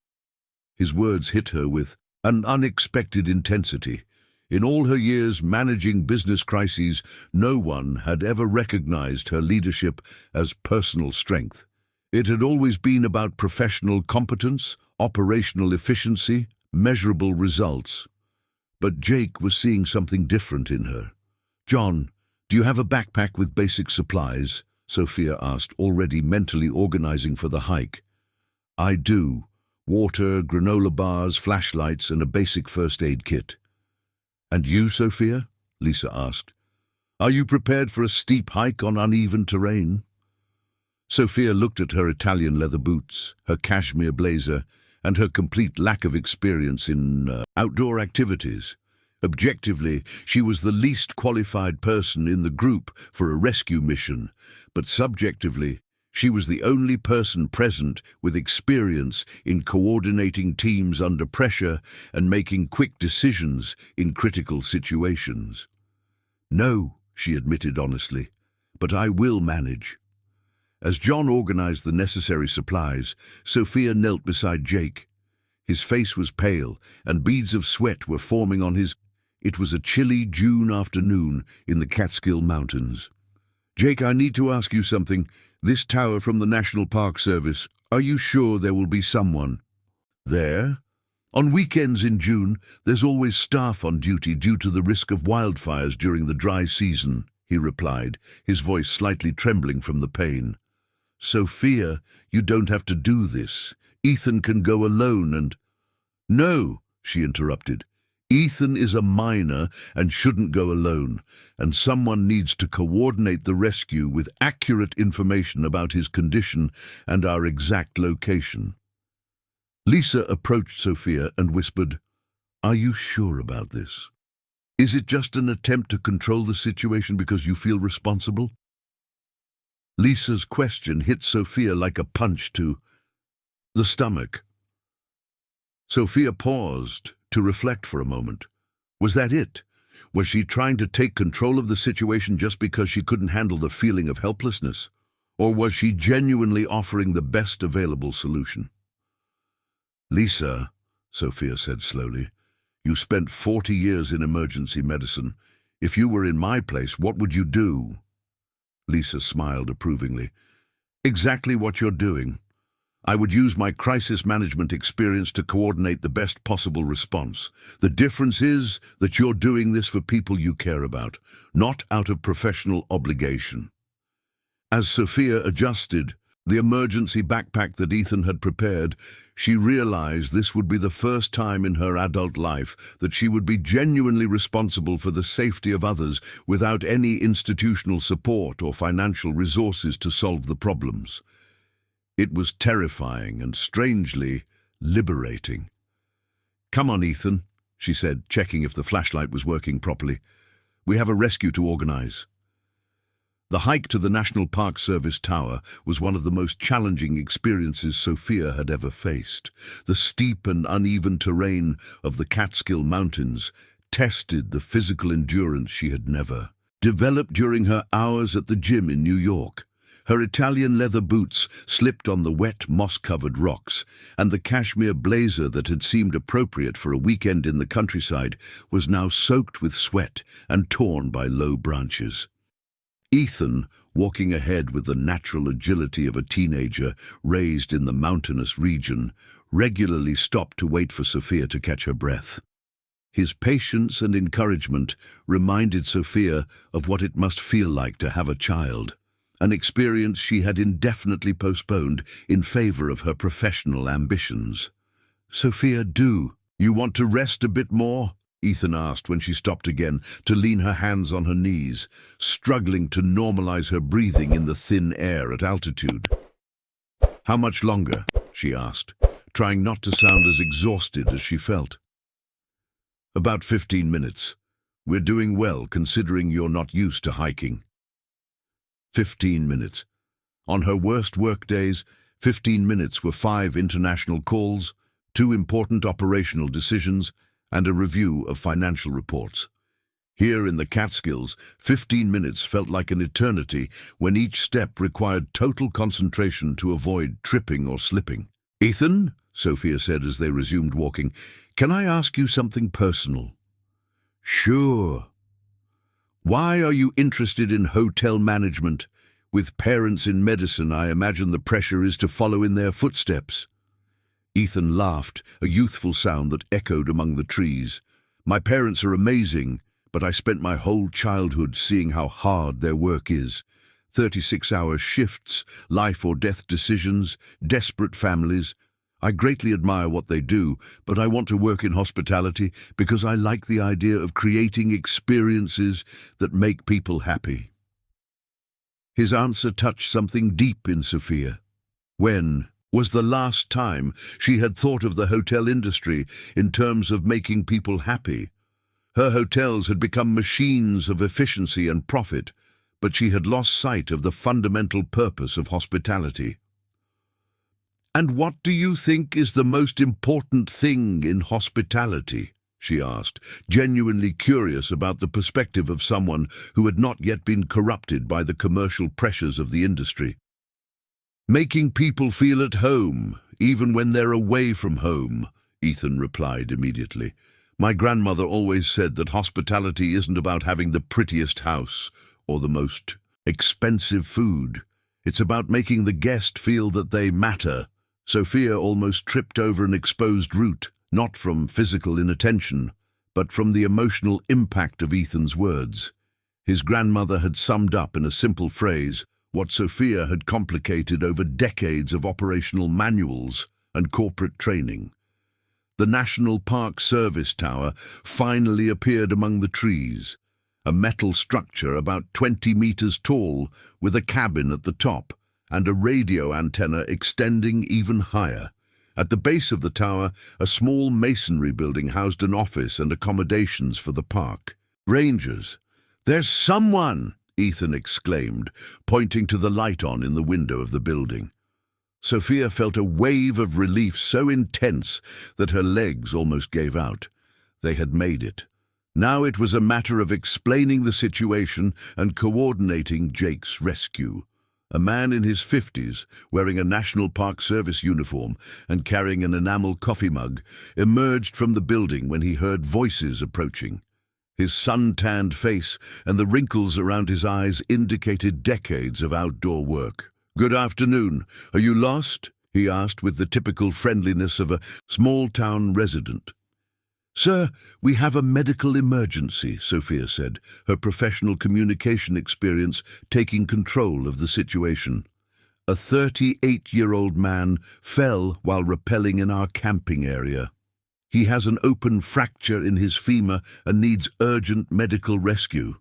Speaker 1: His words hit her with an unexpected intensity. In all her years managing business crises, no one had ever recognized her leadership as personal strength. It had always been about professional competence, operational efficiency, measurable results. But Jake was seeing something different in her. John, do you have a backpack with basic supplies? Sophia asked, already mentally organizing for the hike. I do. Water, granola bars, flashlights, and a basic first aid kit. And you, Sophia? Lisa asked. Are you prepared for a steep hike on uneven terrain? Sophia looked at her Italian leather boots, her cashmere blazer, and her complete lack of experience in outdoor activities. Objectively, she was the least qualified person in the group for a rescue mission, but subjectively, she was the only person present with experience in coordinating teams under pressure and making quick decisions in critical situations. No, she admitted honestly, but I will manage. As John organized the necessary supplies, Sophia knelt beside Jake. His face was pale, and beads of sweat were forming on his... It was a chilly June afternoon in the Catskill Mountains. Jake, I need to ask you something. This tower from the National Park Service, are you sure there will be someone there? On weekends in June, there's always staff on duty due to the risk of wildfires during the dry season, he replied, his voice slightly trembling from the pain. Sophia, you don't have to do this. Ethan can go alone and... No, she interrupted. Ethan is a minor and shouldn't go alone, and someone needs to coordinate the rescue with accurate information about his condition and our exact location. Lisa approached Sophia and whispered, Are you sure about this? Is it just an attempt to control the situation because you feel responsible? Lisa's question hit Sophia like a punch to the stomach. Sophia paused to reflect for a moment. Was that it? Was she trying to take control of the situation just because she couldn't handle the feeling of helplessness? Or was she genuinely offering the best available solution? Lisa, Sophia said slowly, you spent 40 years in emergency medicine. If you were in my place, what would you do? Lisa smiled approvingly. Exactly what you're doing. I would use my crisis management experience to coordinate the best possible response. The difference is that you're doing this for people you care about, not out of professional obligation. As Sophia adjusted the emergency backpack that Ethan had prepared, she realized this would be the first time in her adult life that she would be genuinely responsible for the safety of others without any institutional support or financial resources to solve the problems. It was terrifying and strangely liberating. Come on, Ethan, she said, checking if the flashlight was working properly. We have a rescue to organize. The hike to the National Park Service Tower was one of the most challenging experiences Sophia had ever faced. The steep and uneven terrain of the Catskill Mountains tested the physical endurance she had never developed during her hours at the gym in New York. Her Italian leather boots slipped on the wet, moss-covered rocks, and the cashmere blazer that had seemed appropriate for a weekend in the countryside was now soaked with sweat and torn by low branches. Ethan, walking ahead with the natural agility of a teenager raised in the mountainous region, regularly stopped to wait for Sophia to catch her breath. His patience and encouragement reminded Sophia of what it must feel like to have a child, an experience she had indefinitely postponed in favor of her professional ambitions. "Sophia, you want to rest a bit more?" Ethan asked when she stopped again to lean her hands on her knees, struggling to normalize her breathing in the thin air at altitude. "How much longer?" she asked, trying not to sound as exhausted as she felt. "About 15 minutes. We're doing well considering you're not used to hiking." 15 minutes. On her worst work days, 15 minutes were 5 international calls, 2 important operational decisions, and a review of financial reports. Here in the Catskills, 15 minutes felt like an eternity when each step required total concentration to avoid tripping or slipping. "Ethan," Sophia said as they resumed walking, "can I ask you something personal?" "Sure." "Why are you interested in hotel management? With parents in medicine, I imagine the pressure is to follow in their footsteps." Ethan laughed, a youthful sound that echoed among the trees. "My parents are amazing, but I spent my whole childhood seeing how hard their work is. 36-hour shifts, life or death decisions, desperate families. I greatly admire what they do, but I want to work in hospitality because I like the idea of creating experiences that make people happy." His answer touched something deep in Sophia. When was the last time she had thought of the hotel industry in terms of making people happy? Her hotels had become machines of efficiency and profit, but she had lost sight of the fundamental purpose of hospitality. "And what do you think is the most important thing in hospitality?" she asked, genuinely curious about the perspective of someone who had not yet been corrupted by the commercial pressures of the industry. "Making people feel at home, even when they're away from home," Ethan replied immediately. "My grandmother always said that hospitality isn't about having the prettiest house or the most expensive food. It's about making the guest feel that they matter." Sophia almost tripped over an exposed root, not from physical inattention, but from the emotional impact of Ethan's words. His grandmother had summed up in a simple phrase what Sophia had complicated over decades of operational manuals and corporate training. The National Park Service Tower finally appeared among the trees, a metal structure about 20 meters tall with a cabin at the top and a radio antenna extending even higher. At the base of the tower, a small masonry building housed an office and accommodations for the park. "Rangers, there's someone!" Ethan exclaimed, pointing to the light on in the window of the building. Sophia felt a wave of relief so intense that her legs almost gave out. They had made it. Now it was a matter of explaining the situation and coordinating Jake's rescue. A man in his 50s, wearing a National Park Service uniform and carrying an enamel coffee mug, emerged from the building when he heard voices approaching. His sun-tanned face and the wrinkles around his eyes indicated decades of outdoor work. "Good afternoon. Are you lost?" he asked with the typical friendliness of a small-town resident. "Sir, we have a medical emergency," Sophia said, her professional communication experience taking control of the situation. "A 38-year-old man fell while rappelling in our camping area. He has an open fracture in his femur and needs urgent medical rescue."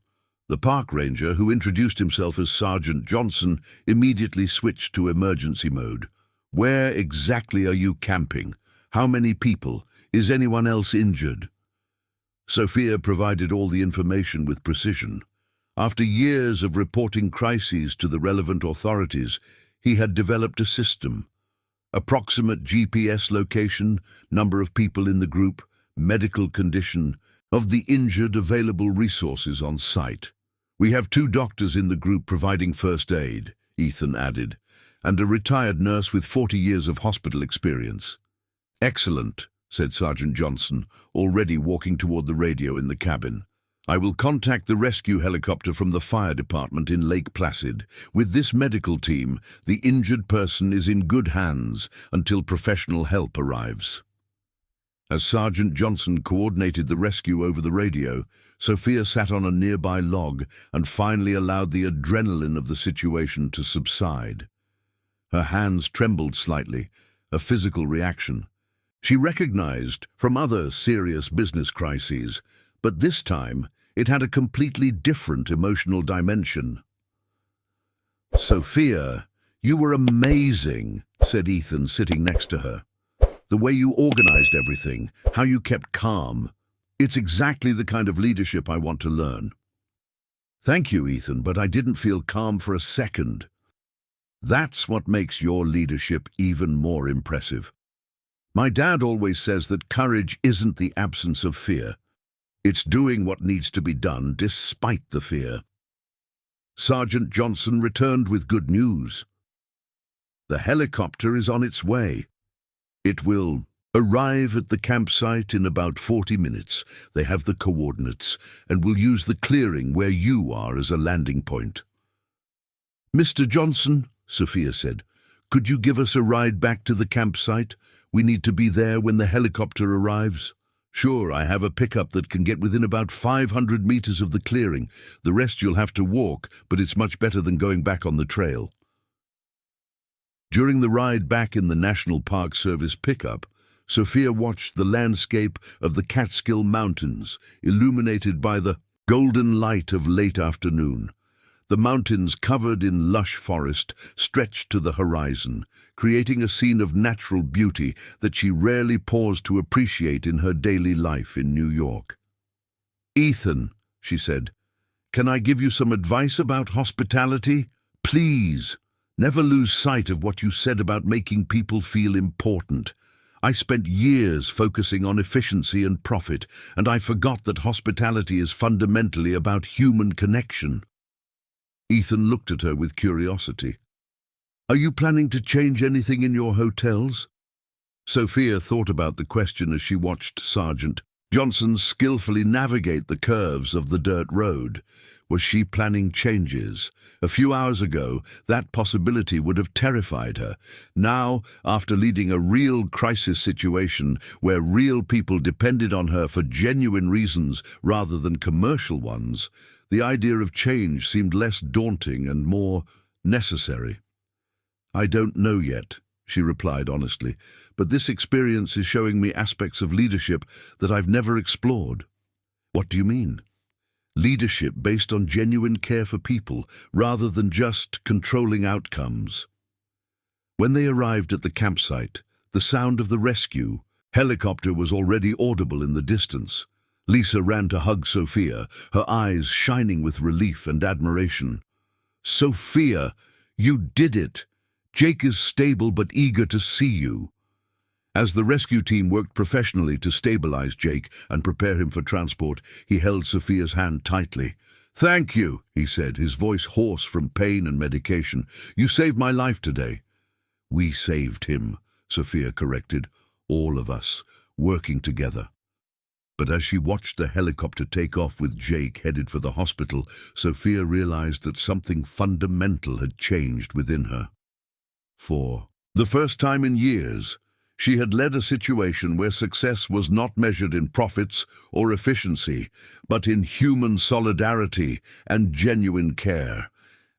Speaker 1: The park ranger, who introduced himself as Sergeant Johnson, immediately switched to emergency mode. "Where exactly are you camping? How many people? Is anyone else injured?" Sophia provided all the information with precision. After years of reporting crises to the relevant authorities, he had developed a system. Approximate GPS location, number of people in the group, medical condition, of the injured, available resources on site. "We have 2 doctors in the group providing first aid. Ethan added, and a retired nurse with 40 years of hospital experience. Excellent, said Sergeant Johnson, already walking toward the radio in the cabin. I will contact the rescue helicopter from the fire department in Lake Placid. With this medical team, the injured person is in good hands until professional help arrives. As Sergeant Johnson coordinated the rescue over the radio, Sophia sat on a nearby log and finally allowed the adrenaline of the situation to subside. Her hands trembled slightly, a physical reaction. She recognized from other serious business crises, but this time it had a completely different emotional dimension. Sophia, you were amazing, said Ethan, sitting next to her. The way you organized everything, how you kept calm. It's exactly the kind of leadership I want to learn. Thank you, Ethan, but I didn't feel calm for a second. That's what makes your leadership even more impressive. My dad always says that courage isn't the absence of fear. It's doing what needs to be done despite the fear. Sergeant Johnson returned with good news. The helicopter is on its way. It will arrive at the campsite in about 40 minutes. They have the coordinates and will use the clearing where you are as a landing point. Mr. Johnson, Sophia said, could you give us a ride back to the campsite? We need to be there when the helicopter arrives. Sure, I have a pickup that can get within about 500 meters of the clearing. The rest you'll have to walk, but it's much better than going back on the trail. During the ride back in the National Park Service pickup, Sophia watched the landscape of the Catskill Mountains, illuminated by the golden light of late afternoon. The mountains, covered in lush forest, stretched to the horizon, creating a scene of natural beauty that she rarely paused to appreciate in her daily life in New York. Ethan, she said, can I give you some advice about hospitality? Please, never lose sight of what you said about making people feel important. I spent years focusing on efficiency and profit, and I forgot that hospitality is fundamentally about human connection. Ethan looked at her with curiosity. Are you planning to change anything in your hotels? Sophia thought about the question as she watched Sergeant Johnson skillfully navigate the curves of the dirt road. Was she planning changes? A few hours ago, that possibility would have terrified her. Now, after leading a real crisis situation where real people depended on her for genuine reasons rather than commercial ones, the idea of change seemed less daunting and more necessary. I don't know yet, she replied honestly, but this experience is showing me aspects of leadership that I've never explored. What do you mean? Leadership based on genuine care for people rather than just controlling outcomes. When they arrived at the campsite, the sound of the rescue helicopter was already audible in the distance. Lisa ran to hug Sophia, her eyes shining with relief and admiration. Sophia, you did it! Jake is stable but eager to see you. As the rescue team worked professionally to stabilize Jake and prepare him for transport, he held Sophia's hand tightly. Thank you, he said, his voice hoarse from pain and medication. You saved my life today. We saved him, Sophia corrected, all of us, working together. But as she watched the helicopter take off with Jake headed for the hospital, Sophia realized that something fundamental had changed within her. For the first time in years, she had led a situation where success was not measured in profits or efficiency, but in human solidarity and genuine care.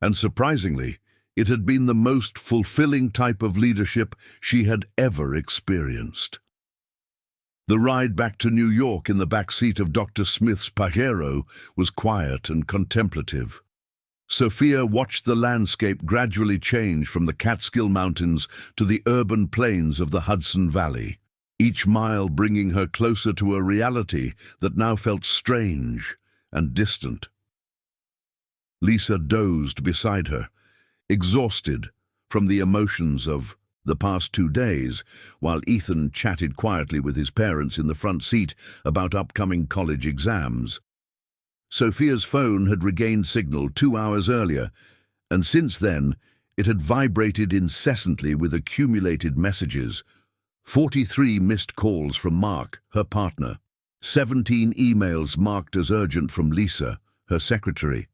Speaker 1: And surprisingly, it had been the most fulfilling type of leadership she had ever experienced. The ride back to New York in the back seat of Dr. Smith's Pajero was quiet and contemplative. Sophia watched the landscape gradually change from the Catskill Mountains to the urban plains of the Hudson Valley, each mile bringing her closer to a reality that now felt strange and distant. Lisa dozed beside her, exhausted from the emotions of the past 2 days, while Ethan chatted quietly with his parents in the front seat about upcoming college exams. Sophia's phone had regained signal 2 hours earlier, and since then It had vibrated incessantly with accumulated messages. 43 missed calls from Mark, her partner. 17 emails marked as urgent from Lisa, her secretary.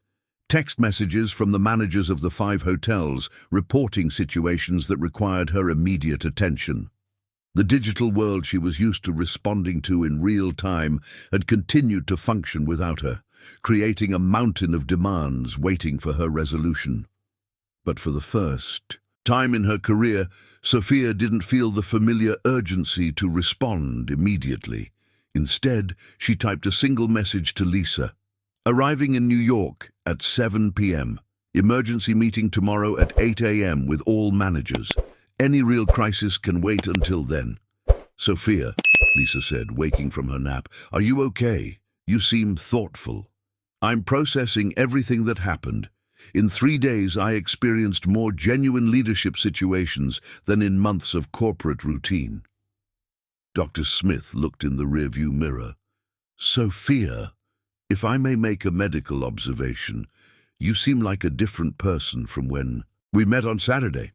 Speaker 1: Text messages from the managers of the 5 hotels reporting situations that required her immediate attention. The digital world she was used to responding to in real time had continued to function without her, creating a mountain of demands waiting for her resolution. But for the first time in her career, Sophia didn't feel the familiar urgency to respond immediately. Instead, she typed a single message to Lisa. Arriving in New York at 7 p.m. Emergency meeting tomorrow at 8 a.m. with all managers. Any real crisis can wait until then. Sophia, Lisa said, waking from her nap, are you okay? You seem thoughtful. I'm processing everything that happened. In 3 days, I experienced more genuine leadership situations than in months of corporate routine. Dr. Smith looked in the rearview mirror. Sophia, if I may make a medical observation, you seem like a different person from when we met on Saturday.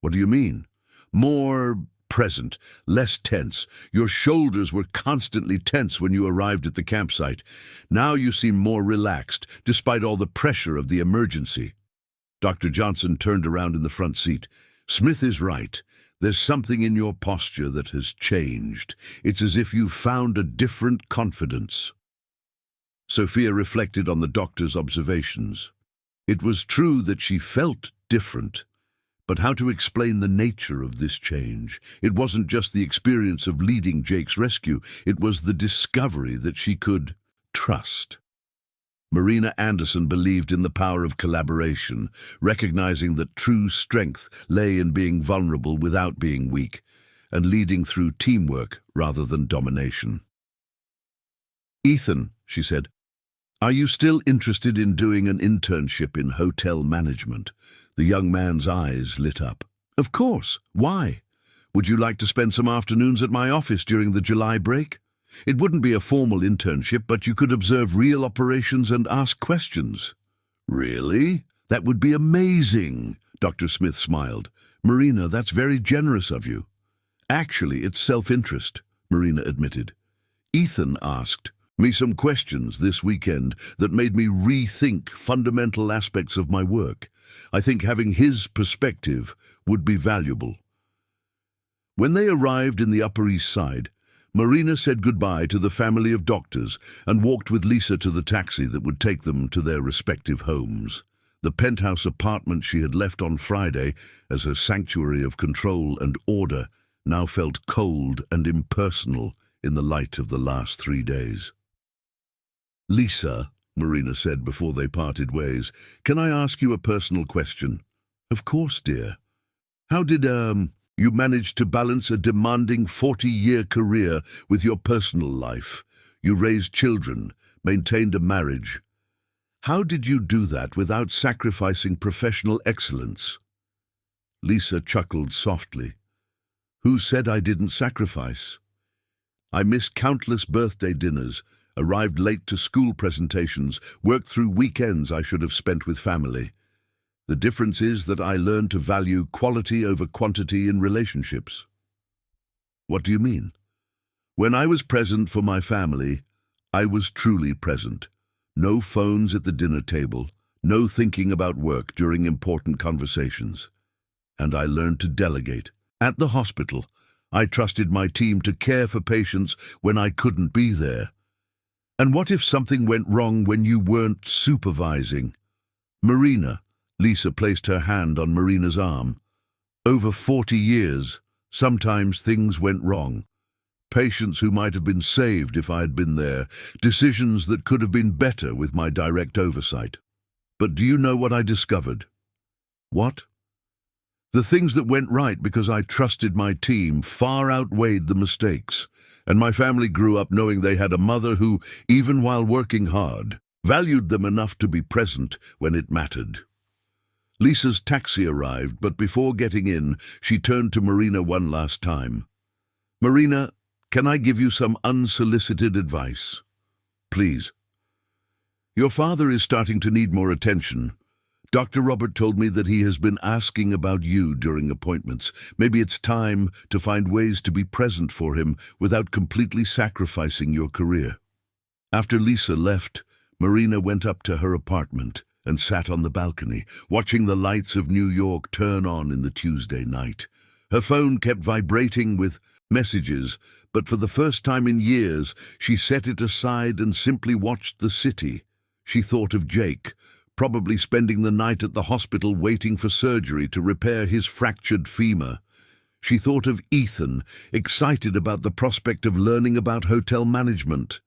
Speaker 1: What do you mean? More present, less tense. Your shoulders were constantly tense when you arrived at the campsite. Now you seem more relaxed, despite all the pressure of the emergency. Dr. Johnson turned around in the front seat. Smith is right. There's something in your posture that has changed. It's as if you've found a different confidence. Sophia reflected on the doctor's observations. It was true that she felt different, but how to explain the nature of this change? It wasn't just the experience of leading Jake's rescue, it was the discovery that she could trust. Marina Anderson believed in the power of collaboration, recognizing that true strength lay in being vulnerable without being weak, and leading through teamwork rather than domination. Ethan, she said, are you still interested in doing an internship in hotel management? The young man's eyes lit up. Of course. Why? Would you like to spend some afternoons at my office during the July break? It wouldn't be a formal internship, but you could observe real operations and ask questions. Really? That would be amazing, Dr. Smith smiled. Marina, that's very generous of you. Actually, it's self-interest, Marina admitted. Ethan asked me some questions this weekend that made me rethink fundamental aspects of my work. I think having his perspective would be valuable. When they arrived in the Upper East Side, Marina said goodbye to the family of doctors and walked with Lisa to the taxi that would take them to their respective homes. The penthouse apartment she had left on Friday as her sanctuary of control and order now felt cold and impersonal in the light of the last 3 days. Lisa, Marina said before they parted ways, can I ask you a personal question? Of course, dear. How did, you manage to balance a demanding 40-year career with your personal life? You raised children, maintained a marriage. How did you do that without sacrificing professional excellence? Lisa chuckled softly. Who said I didn't sacrifice? I missed countless birthday dinners, arrived late to school presentations, worked through weekends I should have spent with family. The difference is that I learned to value quality over quantity in relationships. What do you mean? When I was present for my family, I was truly present. No phones at the dinner table, no thinking about work during important conversations. And I learned to delegate. At the hospital, I trusted my team to care for patients when I couldn't be there. And what if something went wrong when you weren't supervising? Marina, Lisa placed her hand on Marina's arm. Over 40 years, sometimes things went wrong. Patients who might have been saved if I had been there, decisions that could have been better with my direct oversight. But do you know what I discovered? What? The things that went right because I trusted my team far outweighed the mistakes. And my family grew up knowing they had a mother who, even while working hard, valued them enough to be present when it mattered. Lisa's taxi arrived, but before getting in, she turned to Marina one last time. Marina, can I give you some unsolicited advice? Please. Your father is starting to need more attention. Dr. Robert told me that he has been asking about you during appointments. Maybe it's time to find ways to be present for him without completely sacrificing your career." After Lisa left, Marina went up to her apartment and sat on the balcony, watching the lights of New York turn on in the Tuesday night. Her phone kept vibrating with messages, but for the first time in years, she set it aside and simply watched the city. She thought of Jake, probably spending the night at the hospital waiting for surgery to repair his fractured femur. She thought of Ethan, excited about the prospect of learning about hotel management.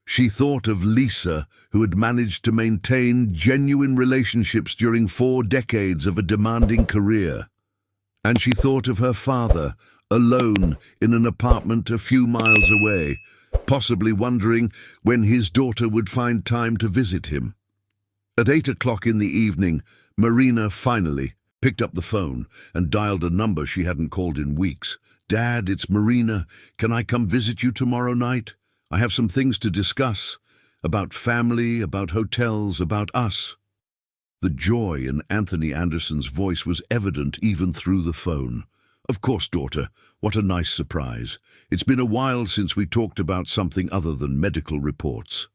Speaker 1: She thought of Lisa, who had managed to maintain genuine relationships during 4 decades of a demanding career. And she thought of her father, alone in an apartment a few miles away, possibly wondering when his daughter would find time to visit him. At 8 o'clock in the evening, Marina finally picked up the phone and dialed a number she hadn't called in weeks. "Dad, it's Marina. Can I come visit you tomorrow night? I have some things to discuss. About family, about hotels, about us." The joy in Anthony Anderson's voice was evident even through the phone. "Of course, daughter. What a nice surprise. It's been a while since we talked about something other than medical reports."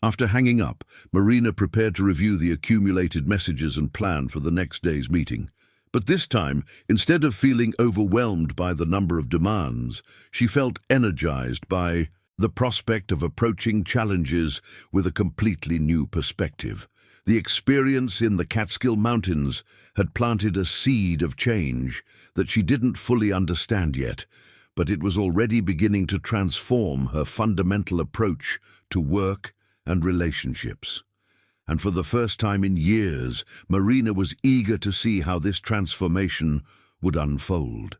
Speaker 1: After hanging up, Marina prepared to review the accumulated messages and plan for the next day's meeting. But this time, instead of feeling overwhelmed by the number of demands, she felt energized by the prospect of approaching challenges with a completely new perspective. The experience in the Catskill Mountains had planted a seed of change that she didn't fully understand yet, but it was already beginning to transform her fundamental approach to work and relationships. And for the first time in years, Marina was eager to see how this transformation would unfold.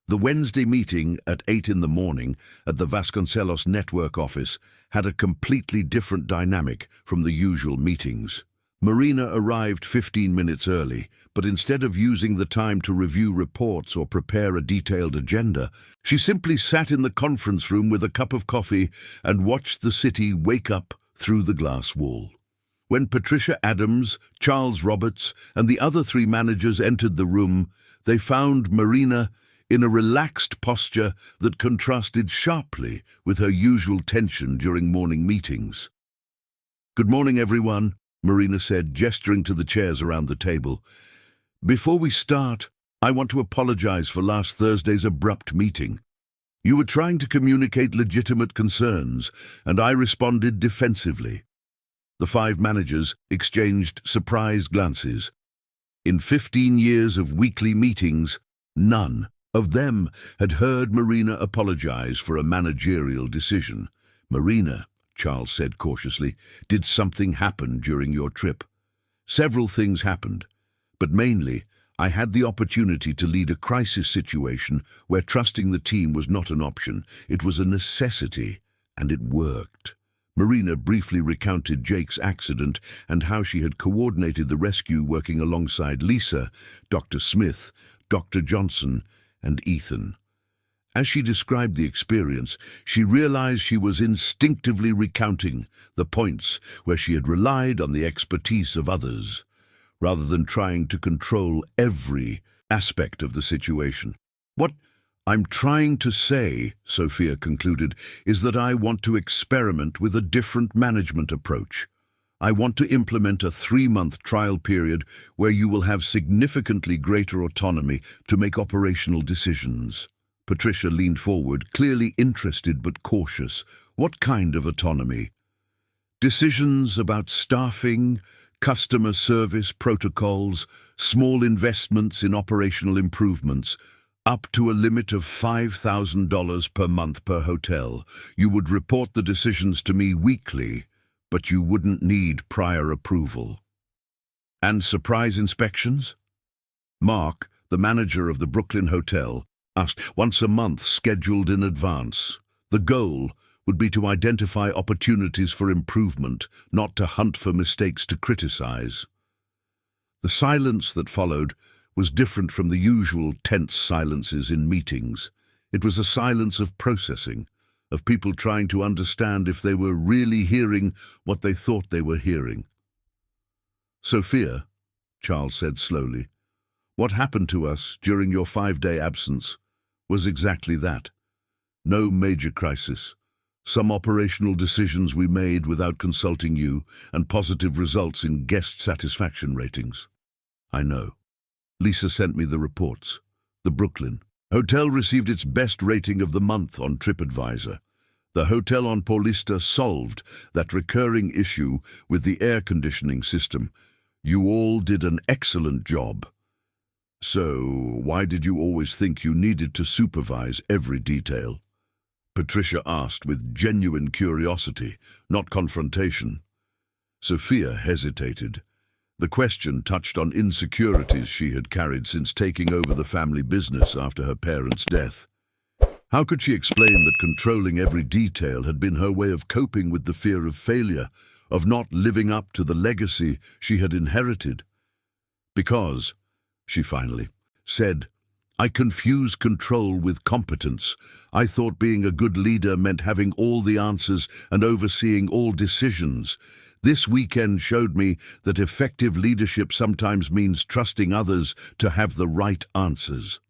Speaker 1: The Wednesday meeting at 8 in the morning at the Vasconcelos Network office had a completely different dynamic from the usual meetings. Marina arrived 15 minutes early, but instead of using the time to review reports or prepare a detailed agenda, she simply sat in the conference room with a cup of coffee and watched the city wake up through the glass wall. When Patricia Adams, Charles Roberts, and the other 3 managers entered the room, they found Marina in a relaxed posture that contrasted sharply with her usual tension during morning meetings. "Good morning, everyone," Marina said, gesturing to the chairs around the table. "Before we start, I want to apologize for last Thursday's abrupt meeting. You were trying to communicate legitimate concerns, and I responded defensively." The 5 managers exchanged surprised glances. In 15 years of weekly meetings, none of them had heard Marina apologize for a managerial decision. "Marina," Charles said cautiously, "did something happen during your trip?" "Several things happened, but mainly I had the opportunity to lead a crisis situation where trusting the team was not an option. It was a necessity, and it worked." Marina briefly recounted Jake's accident and how she had coordinated the rescue working alongside Lisa, Dr. Smith, Dr. Johnson, and Ethan. As she described the experience, she realized she was instinctively recounting the points where she had relied on the expertise of others, rather than trying to control every aspect of the situation. "What I'm trying to say," Sophia concluded, "is that I want to experiment with a different management approach. I want to implement a 3-month trial period where you will have significantly greater autonomy to make operational decisions." Patricia leaned forward, clearly interested but cautious. "What kind of autonomy?" "Decisions about staffing, customer service protocols, small investments in operational improvements, up to a limit of $5,000 per month per hotel. You would report the decisions to me weekly, but you wouldn't need prior approval." "And surprise inspections?" Mark, the manager of the Brooklyn Hotel, asked. "Once a month, scheduled in advance. The goal would be to identify opportunities for improvement, not to hunt for mistakes to criticize." The silence that followed was different from the usual tense silences in meetings. It was a silence of processing, of people trying to understand if they were really hearing what they thought they were hearing. Sophia, Charles said slowly, what happened to us during your 5-day absence was exactly that. No major crisis. Some operational decisions we made without consulting you, and positive results in guest satisfaction ratings. I know. Lisa sent me the reports. The Brooklyn Hotel received its best rating of the month on TripAdvisor. The hotel on Paulista solved that recurring issue with the air conditioning system. You all did an excellent job. So, why did you always think you needed to supervise every detail? Patricia asked with genuine curiosity, not confrontation. Sophia hesitated. The question touched on insecurities she had carried since taking over the family business after her parents' death. How could she explain that controlling every detail had been her way of coping with the fear of failure, of not living up to the legacy she had inherited? Because, she finally said, I confused control with competence. I thought being a good leader meant having all the answers and overseeing all decisions. This weekend showed me that effective leadership sometimes means trusting others to have the right answers.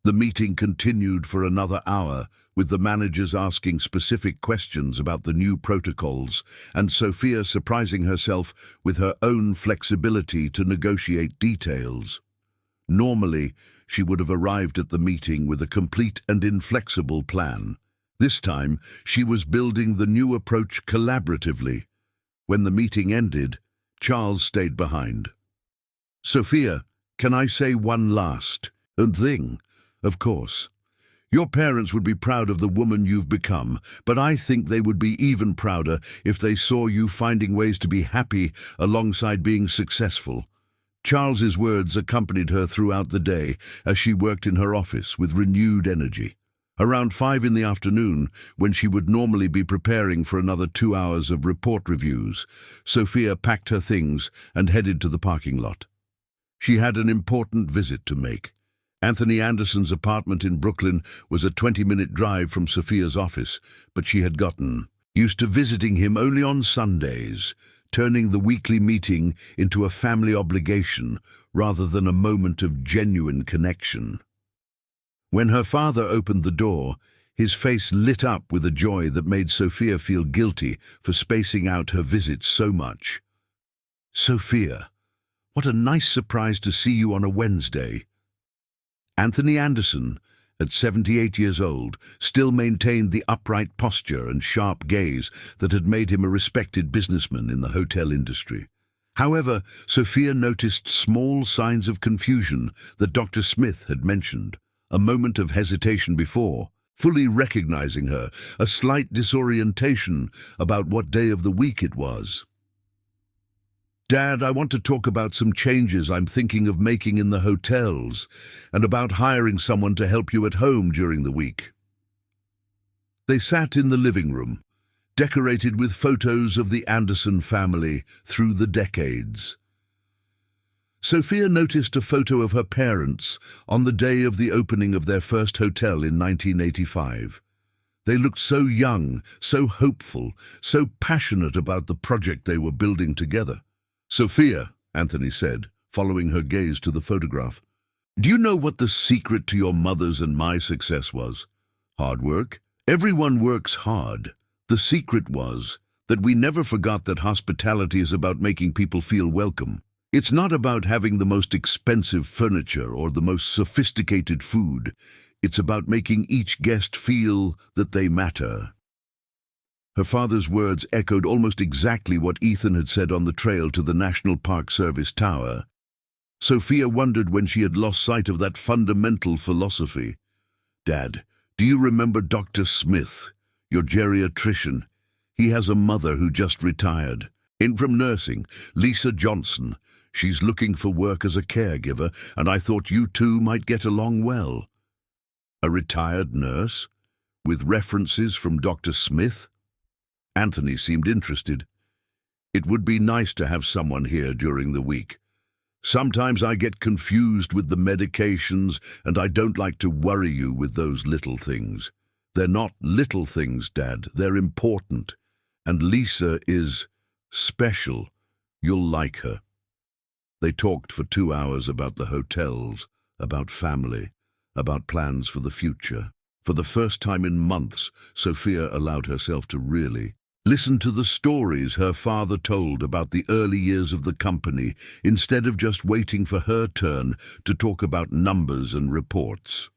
Speaker 1: The meeting continued for another hour, with the managers asking specific questions about the new protocols, and Sophia surprising herself with her own flexibility to negotiate details. Normally, she would have arrived at the meeting with a complete and inflexible plan. This time, she was building the new approach collaboratively. When the meeting ended, Charles stayed behind. Sophia, can I say one last thing? Of course. Your parents would be proud of the woman you've become, but I think they would be even prouder if they saw you finding ways to be happy alongside being successful. Charles's words accompanied her throughout the day as she worked in her office with renewed energy. Around 5 in the afternoon, when she would normally be preparing for another 2 hours of report reviews, Sophia packed her things and headed to the parking lot. She had an important visit to make. Anthony Anderson's apartment in Brooklyn was a 20-minute drive from Sophia's office, but she had gotten used to visiting him only on Sundays, turning the weekly meeting into a family obligation rather than a moment of genuine connection. When her father opened the door, his face lit up with a joy that made Sophia feel guilty for spacing out her visits so much. Sophia, what a nice surprise to see you on a Wednesday. Anthony Anderson, at 78 years old, still maintained the upright posture and sharp gaze that had made him a respected businessman in the hotel industry. However, Sophia noticed small signs of confusion that Dr. Smith had mentioned, a moment of hesitation before, fully recognizing her, a slight disorientation about what day of the week it was. Dad, I want to talk about some changes I'm thinking of making in the hotels and about hiring someone to help you at home during the week. They sat in the living room, decorated with photos of the Anderson family through the decades. Sophia noticed a photo of her parents on the day of the opening of their first hotel in 1985. They looked so young, so hopeful, so passionate about the project they were building together. Sophia, Anthony said, following her gaze to the photograph, do you know what the secret to your mother's and my success was? Hard work. Everyone works hard. The secret was that we never forgot that hospitality is about making people feel welcome. It's not about having the most expensive furniture or the most sophisticated food. It's about making each guest feel that they matter. Her father's words echoed almost exactly what Ethan had said on the trail to the National Park Service Tower. Sophia wondered when she had lost sight of that fundamental philosophy. Dad, do you remember Dr. Smith, your geriatrician? He has a mother who just retired. In from nursing, Lisa Johnson. She's looking for work as a caregiver, and I thought you two might get along well. A retired nurse? With references from Dr. Smith? Anthony seemed interested. It would be nice to have someone here during the week. Sometimes I get confused with the medications, and I don't like to worry you with those little things. They're not little things, Dad. They're important. And Lisa is special. You'll like her. They talked for 2 hours about the hotels, about family, about plans for the future. For the first time in months, Sophia allowed herself to really listen to the stories her father told about the early years of the company, instead of just waiting for her turn to talk about numbers and reports.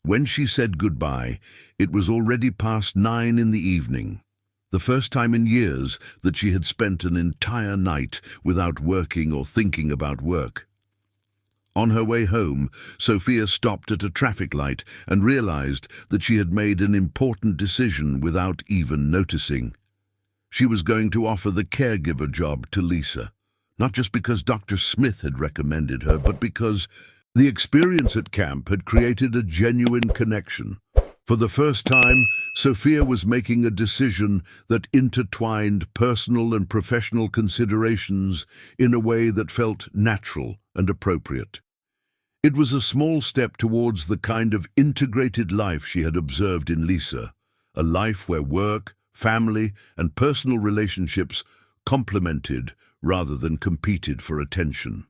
Speaker 1: When she said goodbye, it was already past 9 in the evening. The first time in years that she had spent an entire night without working or thinking about work. On her way home, Sophia stopped at a traffic light and realized that she had made an important decision without even noticing. She was going to offer the caregiver job to Lisa, not just because Dr. Smith had recommended her, but because the experience at camp had created a genuine connection. For the first time, Sophia was making a decision that intertwined personal and professional considerations in a way that felt natural and appropriate. It was a small step towards the kind of integrated life she had observed in Lisa, a life where work, family, and personal relationships complemented rather than competed for attention.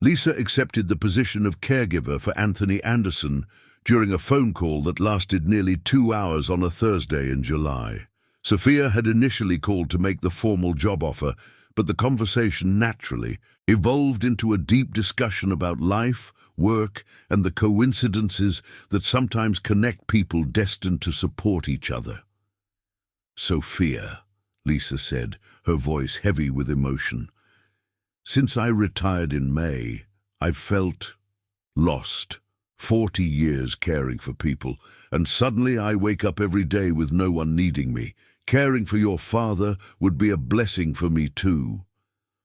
Speaker 1: Lisa accepted the position of caregiver for Anthony Anderson during a phone call that lasted nearly 2 hours on a Thursday in July. Sophia had initially called to make the formal job offer, but the conversation naturally evolved into a deep discussion about life, work, and the coincidences that sometimes connect people destined to support each other. "Sophia," Lisa said, her voice heavy with emotion, "since I retired in May, I've felt lost. 40 years caring for people, and suddenly I wake up every day with no one needing me. Caring for your father would be a blessing for me too.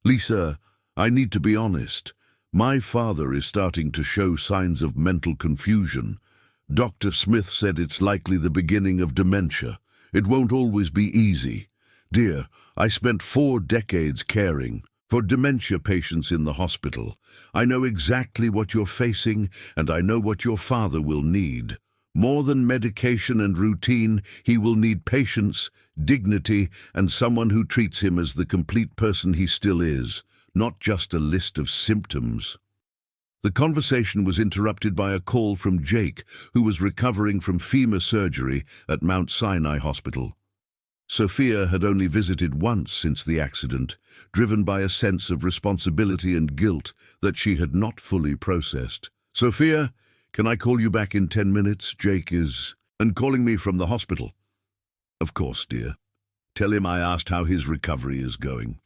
Speaker 1: Lisa, I need to be honest. My father is starting to show signs of mental confusion. Dr. Smith said it's likely the beginning of dementia. It won't always be easy. Dear, I spent 4 decades caring for dementia patients in the hospital. I know exactly what you're facing, and I know what your father will need. More than medication and routine, he will need patience, dignity, and someone who treats him as the complete person he still is, not just a list of symptoms." The conversation was interrupted by a call from Jake, who was recovering from femur surgery at Mount Sinai Hospital. Sophia had only visited once since the accident, driven by a sense of responsibility and guilt that she had not fully processed. "Sophia, can I call you back in 10 minutes? Jake is calling me from the hospital." "Of course, dear. Tell him I asked how his recovery is going."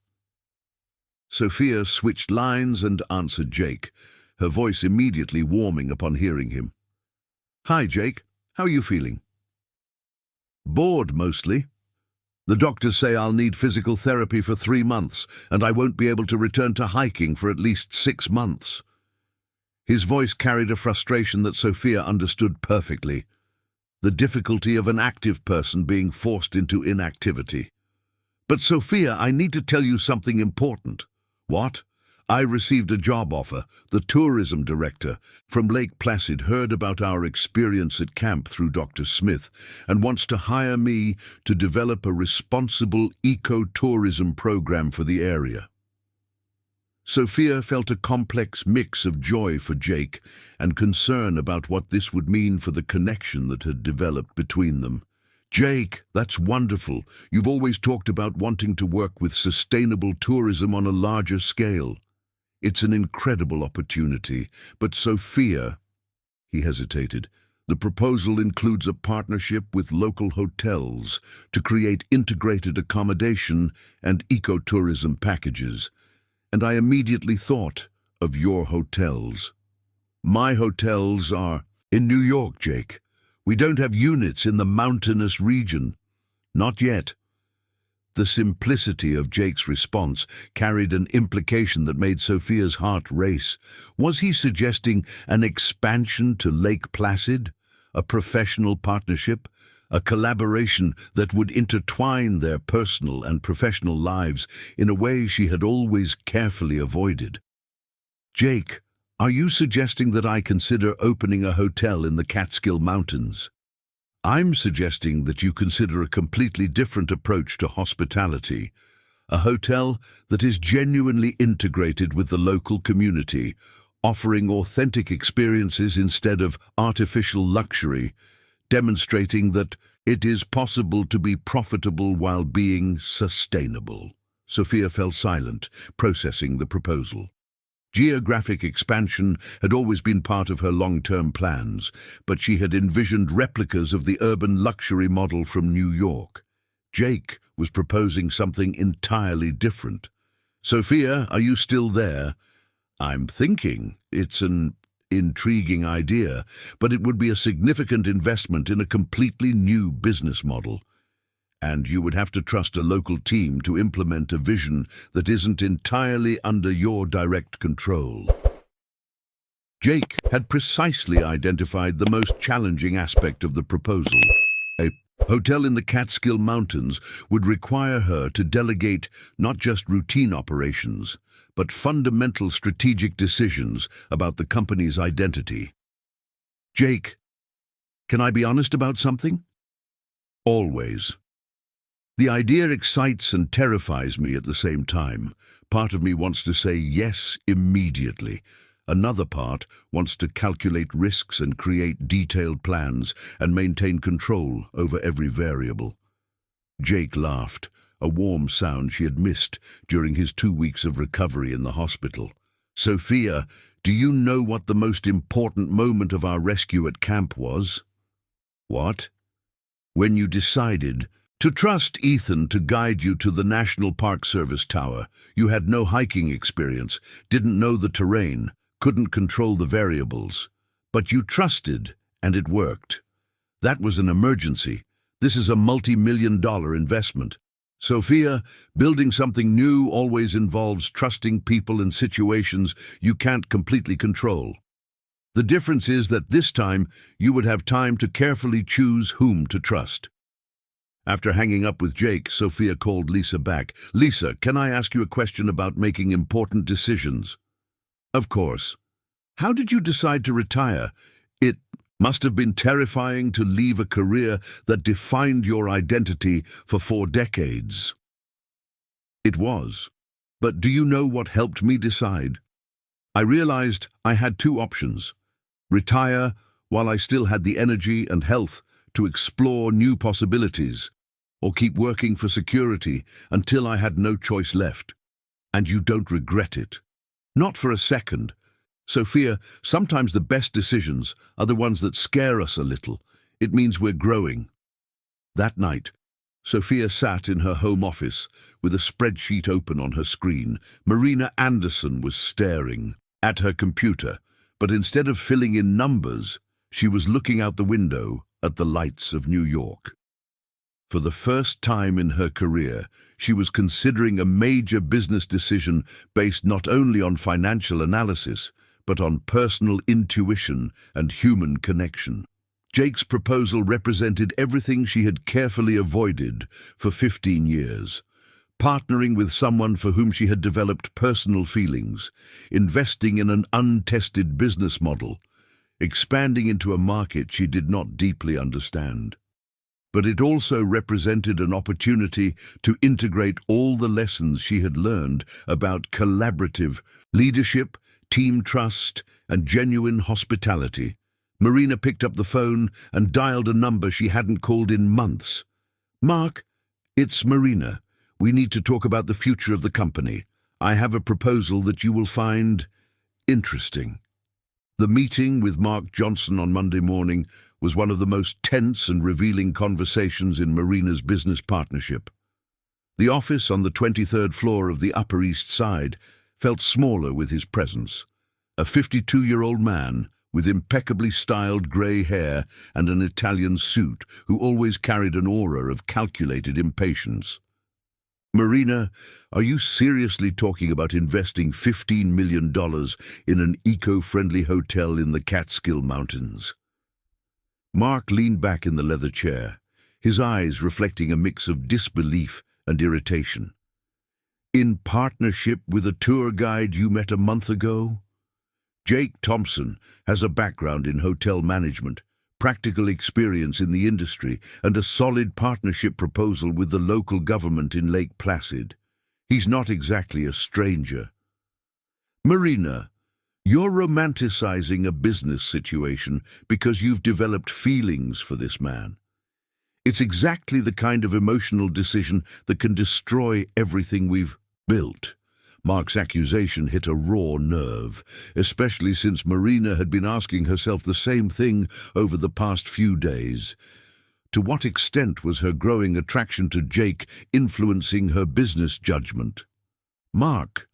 Speaker 1: Sophia switched lines and answered Jake, her voice immediately warming upon hearing him. "Hi, Jake. How are you feeling?" "Bored, mostly. The doctors say I'll need physical therapy for 3 months, and I won't be able to return to hiking for at least 6 months. His voice carried a frustration that Sophia understood perfectly. The difficulty of an active person being forced into inactivity. "But Sophia, I need to tell you something important." "What?" "I received a job offer. The tourism director from Lake Placid heard about our experience at camp through Dr. Smith and wants to hire me to develop a responsible eco-tourism program for the area." Sophia felt a complex mix of joy for Jake and concern about what this would mean for the connection that had developed between them. "Jake, that's wonderful. You've always talked about wanting to work with sustainable tourism on a larger scale. It's an incredible opportunity, but Sophia," he hesitated, "the proposal includes a partnership with local hotels to create integrated accommodation and ecotourism packages. And I immediately thought of your hotels." "My hotels are in New York, Jake. We don't have units in the mountainous region." "Not yet." The simplicity of Jake's response carried an implication that made Sophia's heart race. Was he suggesting an expansion to Lake Placid, a professional partnership, a collaboration that would intertwine their personal and professional lives in a way she had always carefully avoided? "Jake, are you suggesting that I consider opening a hotel in the Catskill Mountains?" "I'm suggesting that you consider a completely different approach to hospitality, A hotel that is genuinely integrated with the local community, offering authentic experiences instead of artificial luxury, demonstrating that it is possible to be profitable while being sustainable. Sophia fell silent, processing the proposal. Geographic expansion had always been part of her long-term plans, but she had envisioned replicas of the urban luxury model from New York. Jake was proposing something entirely different. "Sophia, are you still there?" "I'm thinking. It's an intriguing idea, but it would be a significant investment in a completely new business model. And you would have to trust a local team to implement a vision that isn't entirely under your direct control." Jake had precisely identified the most challenging aspect of the proposal. A hotel in the Catskill Mountains would require her to delegate not just routine operations, but fundamental strategic decisions about the company's identity. "Jake, can I be honest about something?" "Always." The idea excites and terrifies me at the same time. Part of me wants to say yes immediately. Another part wants to calculate risks and create detailed plans and maintain control over every variable. Jake laughed, a warm sound she had missed during his 2 weeks of recovery in the hospital. "Sophia, do you know what the most important moment of our rescue at camp was?" "What?" "When you decided to trust Ethan to guide you to the National Park Service Tower. You had no hiking experience, didn't know the terrain, couldn't control the variables. But you trusted, and it worked. That was an emergency. This is a multi-million-dollar investment. Sophia, building something new always involves trusting people and situations you can't completely control. The difference is that this time you would have time to carefully choose whom to trust." After hanging up with Jake, Sophia called Lisa back. "Lisa, can I ask you a question about making important decisions?" "Of course." "How did you decide to retire? It must have been terrifying to leave a career that defined your identity for 4 decades. "It was. But do you know what helped me decide? I realized I had 2 options. Retire while I still had the energy and health to explore new possibilities, or keep working for security until I had no choice left. And you don't regret it. Not for a second. Sophia, sometimes the best decisions are the ones that scare us a little. It means we're growing." That night, Sophia sat in her home office with a spreadsheet open on her screen. Marina Anderson was staring at her computer, but instead of filling in numbers, she was looking out the window at the lights of New York. For the first time in her career, she was considering a major business decision based not only on financial analysis, but on personal intuition and human connection. Jake's proposal represented everything she had carefully avoided for 15 years. Partnering with someone for whom she had developed personal feelings, investing in an untested business model, expanding into a market she did not deeply understand. But it also represented an opportunity to integrate all the lessons she had learned about collaborative leadership, team trust, and genuine hospitality. Marina picked up the phone and dialed a number she hadn't called in months. "Mark, it's Marina. We need to talk about the future of the company. I have a proposal that you will find interesting." The meeting with Mark Johnson on Monday morning was one of the most tense and revealing conversations in Marina's business partnership. The office on the 23rd floor of the Upper East Side felt smaller with his presence. A 52-year-old man with impeccably styled grey hair and an Italian suit who always carried an aura of calculated impatience. "Marina, are you seriously talking about investing $15 million in an eco-friendly hotel in the Catskill Mountains?" Mark leaned back in the leather chair, his eyes reflecting a mix of disbelief and irritation. "In partnership with a tour guide you met a month ago?" Jake Thompson has a background in hotel management, practical experience in the industry, and a solid partnership proposal with the local government in Lake Placid. He's not exactly a stranger. Marina, you're romanticizing a business situation because you've developed feelings for this man. It's exactly the kind of emotional decision that can destroy everything we've built. Mark's accusation hit a raw nerve, especially since Marina had been asking herself the same thing over the past few days. To what extent was her growing attraction to Jake influencing her business judgment? Mark,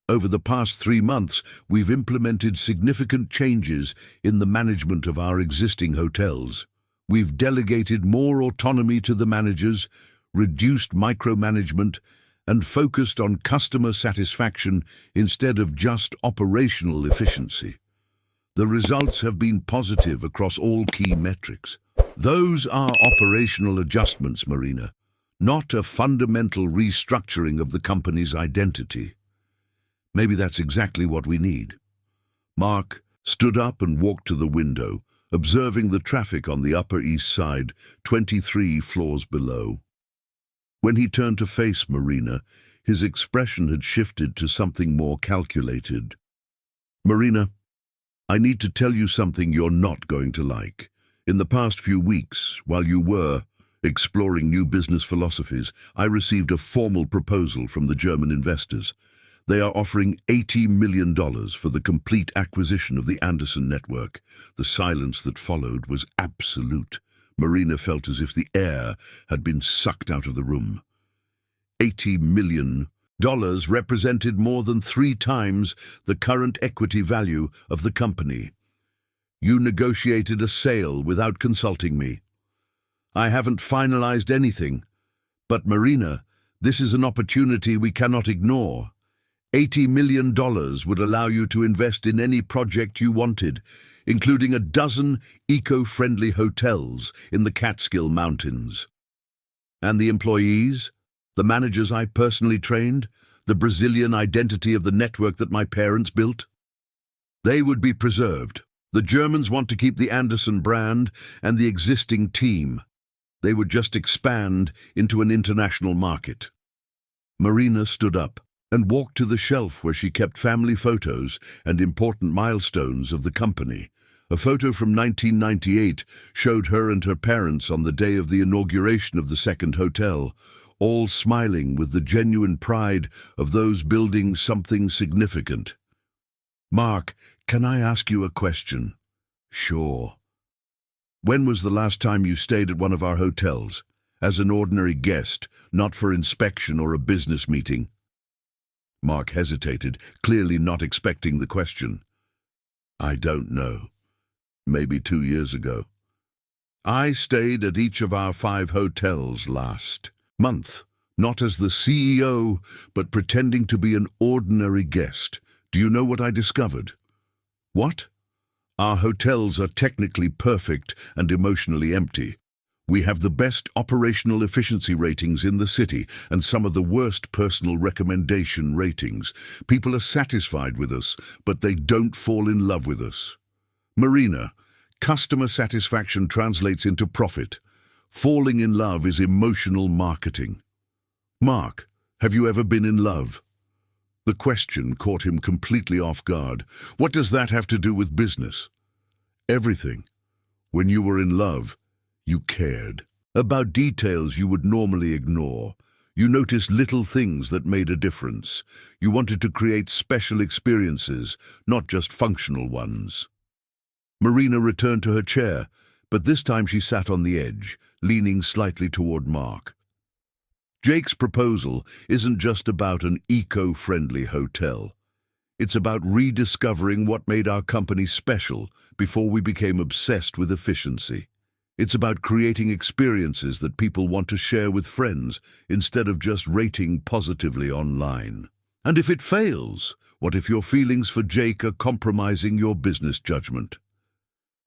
Speaker 1: over the past 3 months, we've implemented significant changes in the management of our existing hotels. We've delegated more autonomy to the managers, reduced micromanagement, and focused on customer satisfaction instead of just operational efficiency. The results have been positive across all key metrics. Those are operational adjustments, Marina, not a fundamental restructuring of the company's identity. Maybe that's exactly what we need. Mark stood up and walked to the window, observing the traffic on the Upper East Side, 23 floors below. When he turned to face Marina, his expression had shifted to something more calculated. Marina, I need to tell you something you're not going to like. In the past few weeks, while you were exploring new business philosophies, I received a formal proposal from the German investors. They are offering $80 million for the complete acquisition of the Anderson network. The silence that followed was absolute. Marina felt as if the air had been sucked out of the room. $80 million represented more than 3 times the current equity value of the company. You negotiated a sale without consulting me. I haven't finalized anything. But Marina, this is an opportunity we cannot ignore. $80 million would allow you to invest in any project you wanted, including a dozen eco-friendly hotels in the Catskill Mountains. And the employees, the managers I personally trained, the Brazilian identity of the network that my parents built? They would be preserved. The Germans want to keep the Anderson brand and the existing team. They would just expand into an international market. Marina stood up and walked to the shelf where she kept family photos and important milestones of the company. A photo from 1998 showed her and her parents on the day of the inauguration of the second hotel, all smiling with the genuine pride of those building something significant. Mark, can I ask you a question? Sure. When was the last time you stayed at one of our hotels? As an ordinary guest, not for inspection or a business meeting? Mark hesitated, clearly not expecting the question. I don't know. Maybe 2 years ago. I stayed at each of our 5 hotels last month, not as the CEO, but pretending to be an ordinary guest. Do you know what I discovered? What? Our hotels are technically perfect and emotionally empty. We have the best operational efficiency ratings in the city and some of the worst personal recommendation ratings. People are satisfied with us, but they don't fall in love with us. Marina, customer satisfaction translates into profit. Falling in love is emotional marketing. Mark, have you ever been in love? The question caught him completely off guard. What does that have to do with business? Everything. When you were in love, you cared about details you would normally ignore. You noticed little things that made a difference. You wanted to create special experiences, not just functional ones. Marina returned to her chair, but this time she sat on the edge, leaning slightly toward Mark. Jake's proposal isn't just about an eco-friendly hotel. It's about rediscovering what made our company special before we became obsessed with efficiency. It's about creating experiences that people want to share with friends instead of just rating positively online. And if it fails, what if your feelings for Jake are compromising your business judgment?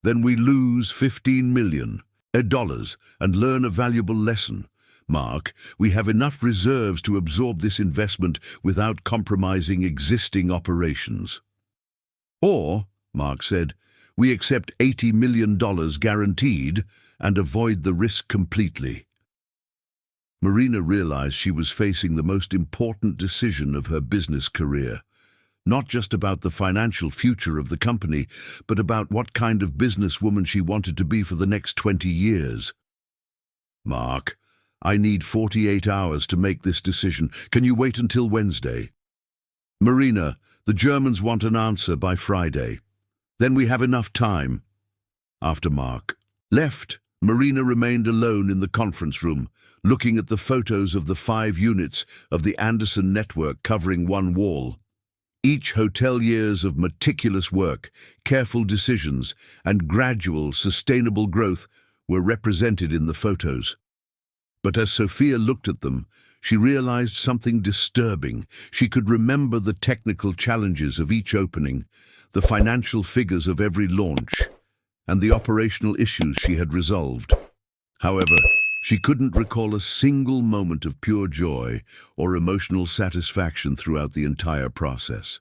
Speaker 1: Then we lose $15 million and learn a valuable lesson. Mark, we have enough reserves to absorb this investment without compromising existing operations. Or, Mark said, we accept $80 million guaranteed and avoid the risk completely. Marina realized she was facing the most important decision of her business career. Not just about the financial future of the company, but about what kind of businesswoman she wanted to be for the next 20 years. "Mark, I need 48 hours to make this decision. Can you wait until Wednesday?" "Marina, the Germans want an answer by Friday. Then we have enough time." After Mark left, Marina remained alone in the conference room, looking at the photos of the 5 units of the Anderson network covering one wall. Each hotel years of meticulous work, careful decisions, and gradual, sustainable growth were represented in the photos. But as Sophia looked at them, she realized something disturbing. She could remember the technical challenges of each opening, the financial figures of every launch, and the operational issues she had resolved. However, she couldn't recall a single moment of pure joy or emotional satisfaction throughout the entire process.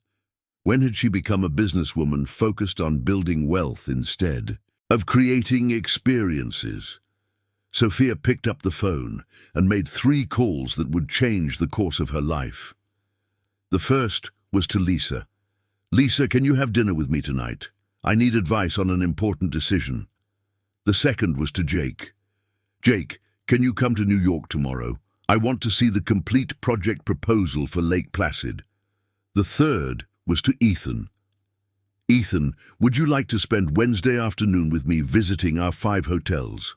Speaker 1: When had she become a businesswoman focused on building wealth instead of creating experiences? Sophia picked up the phone and made 3 calls that would change the course of her life. The first was to Lisa. "Lisa, can you have dinner with me tonight? I need advice on an important decision." The second was to Jake. "Jake, can you come to New York tomorrow? I want to see the complete project proposal for Lake Placid." The third was to Ethan. "Ethan, would you like to spend Wednesday afternoon with me visiting our 5 hotels?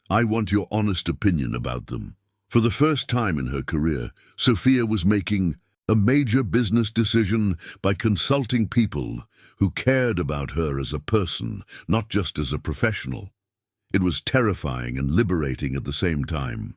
Speaker 1: I want your honest opinion about them." For the first time in her career, Sophia was making a major business decision by consulting people who cared about her as a person, not just as a professional. It was terrifying and liberating at the same time.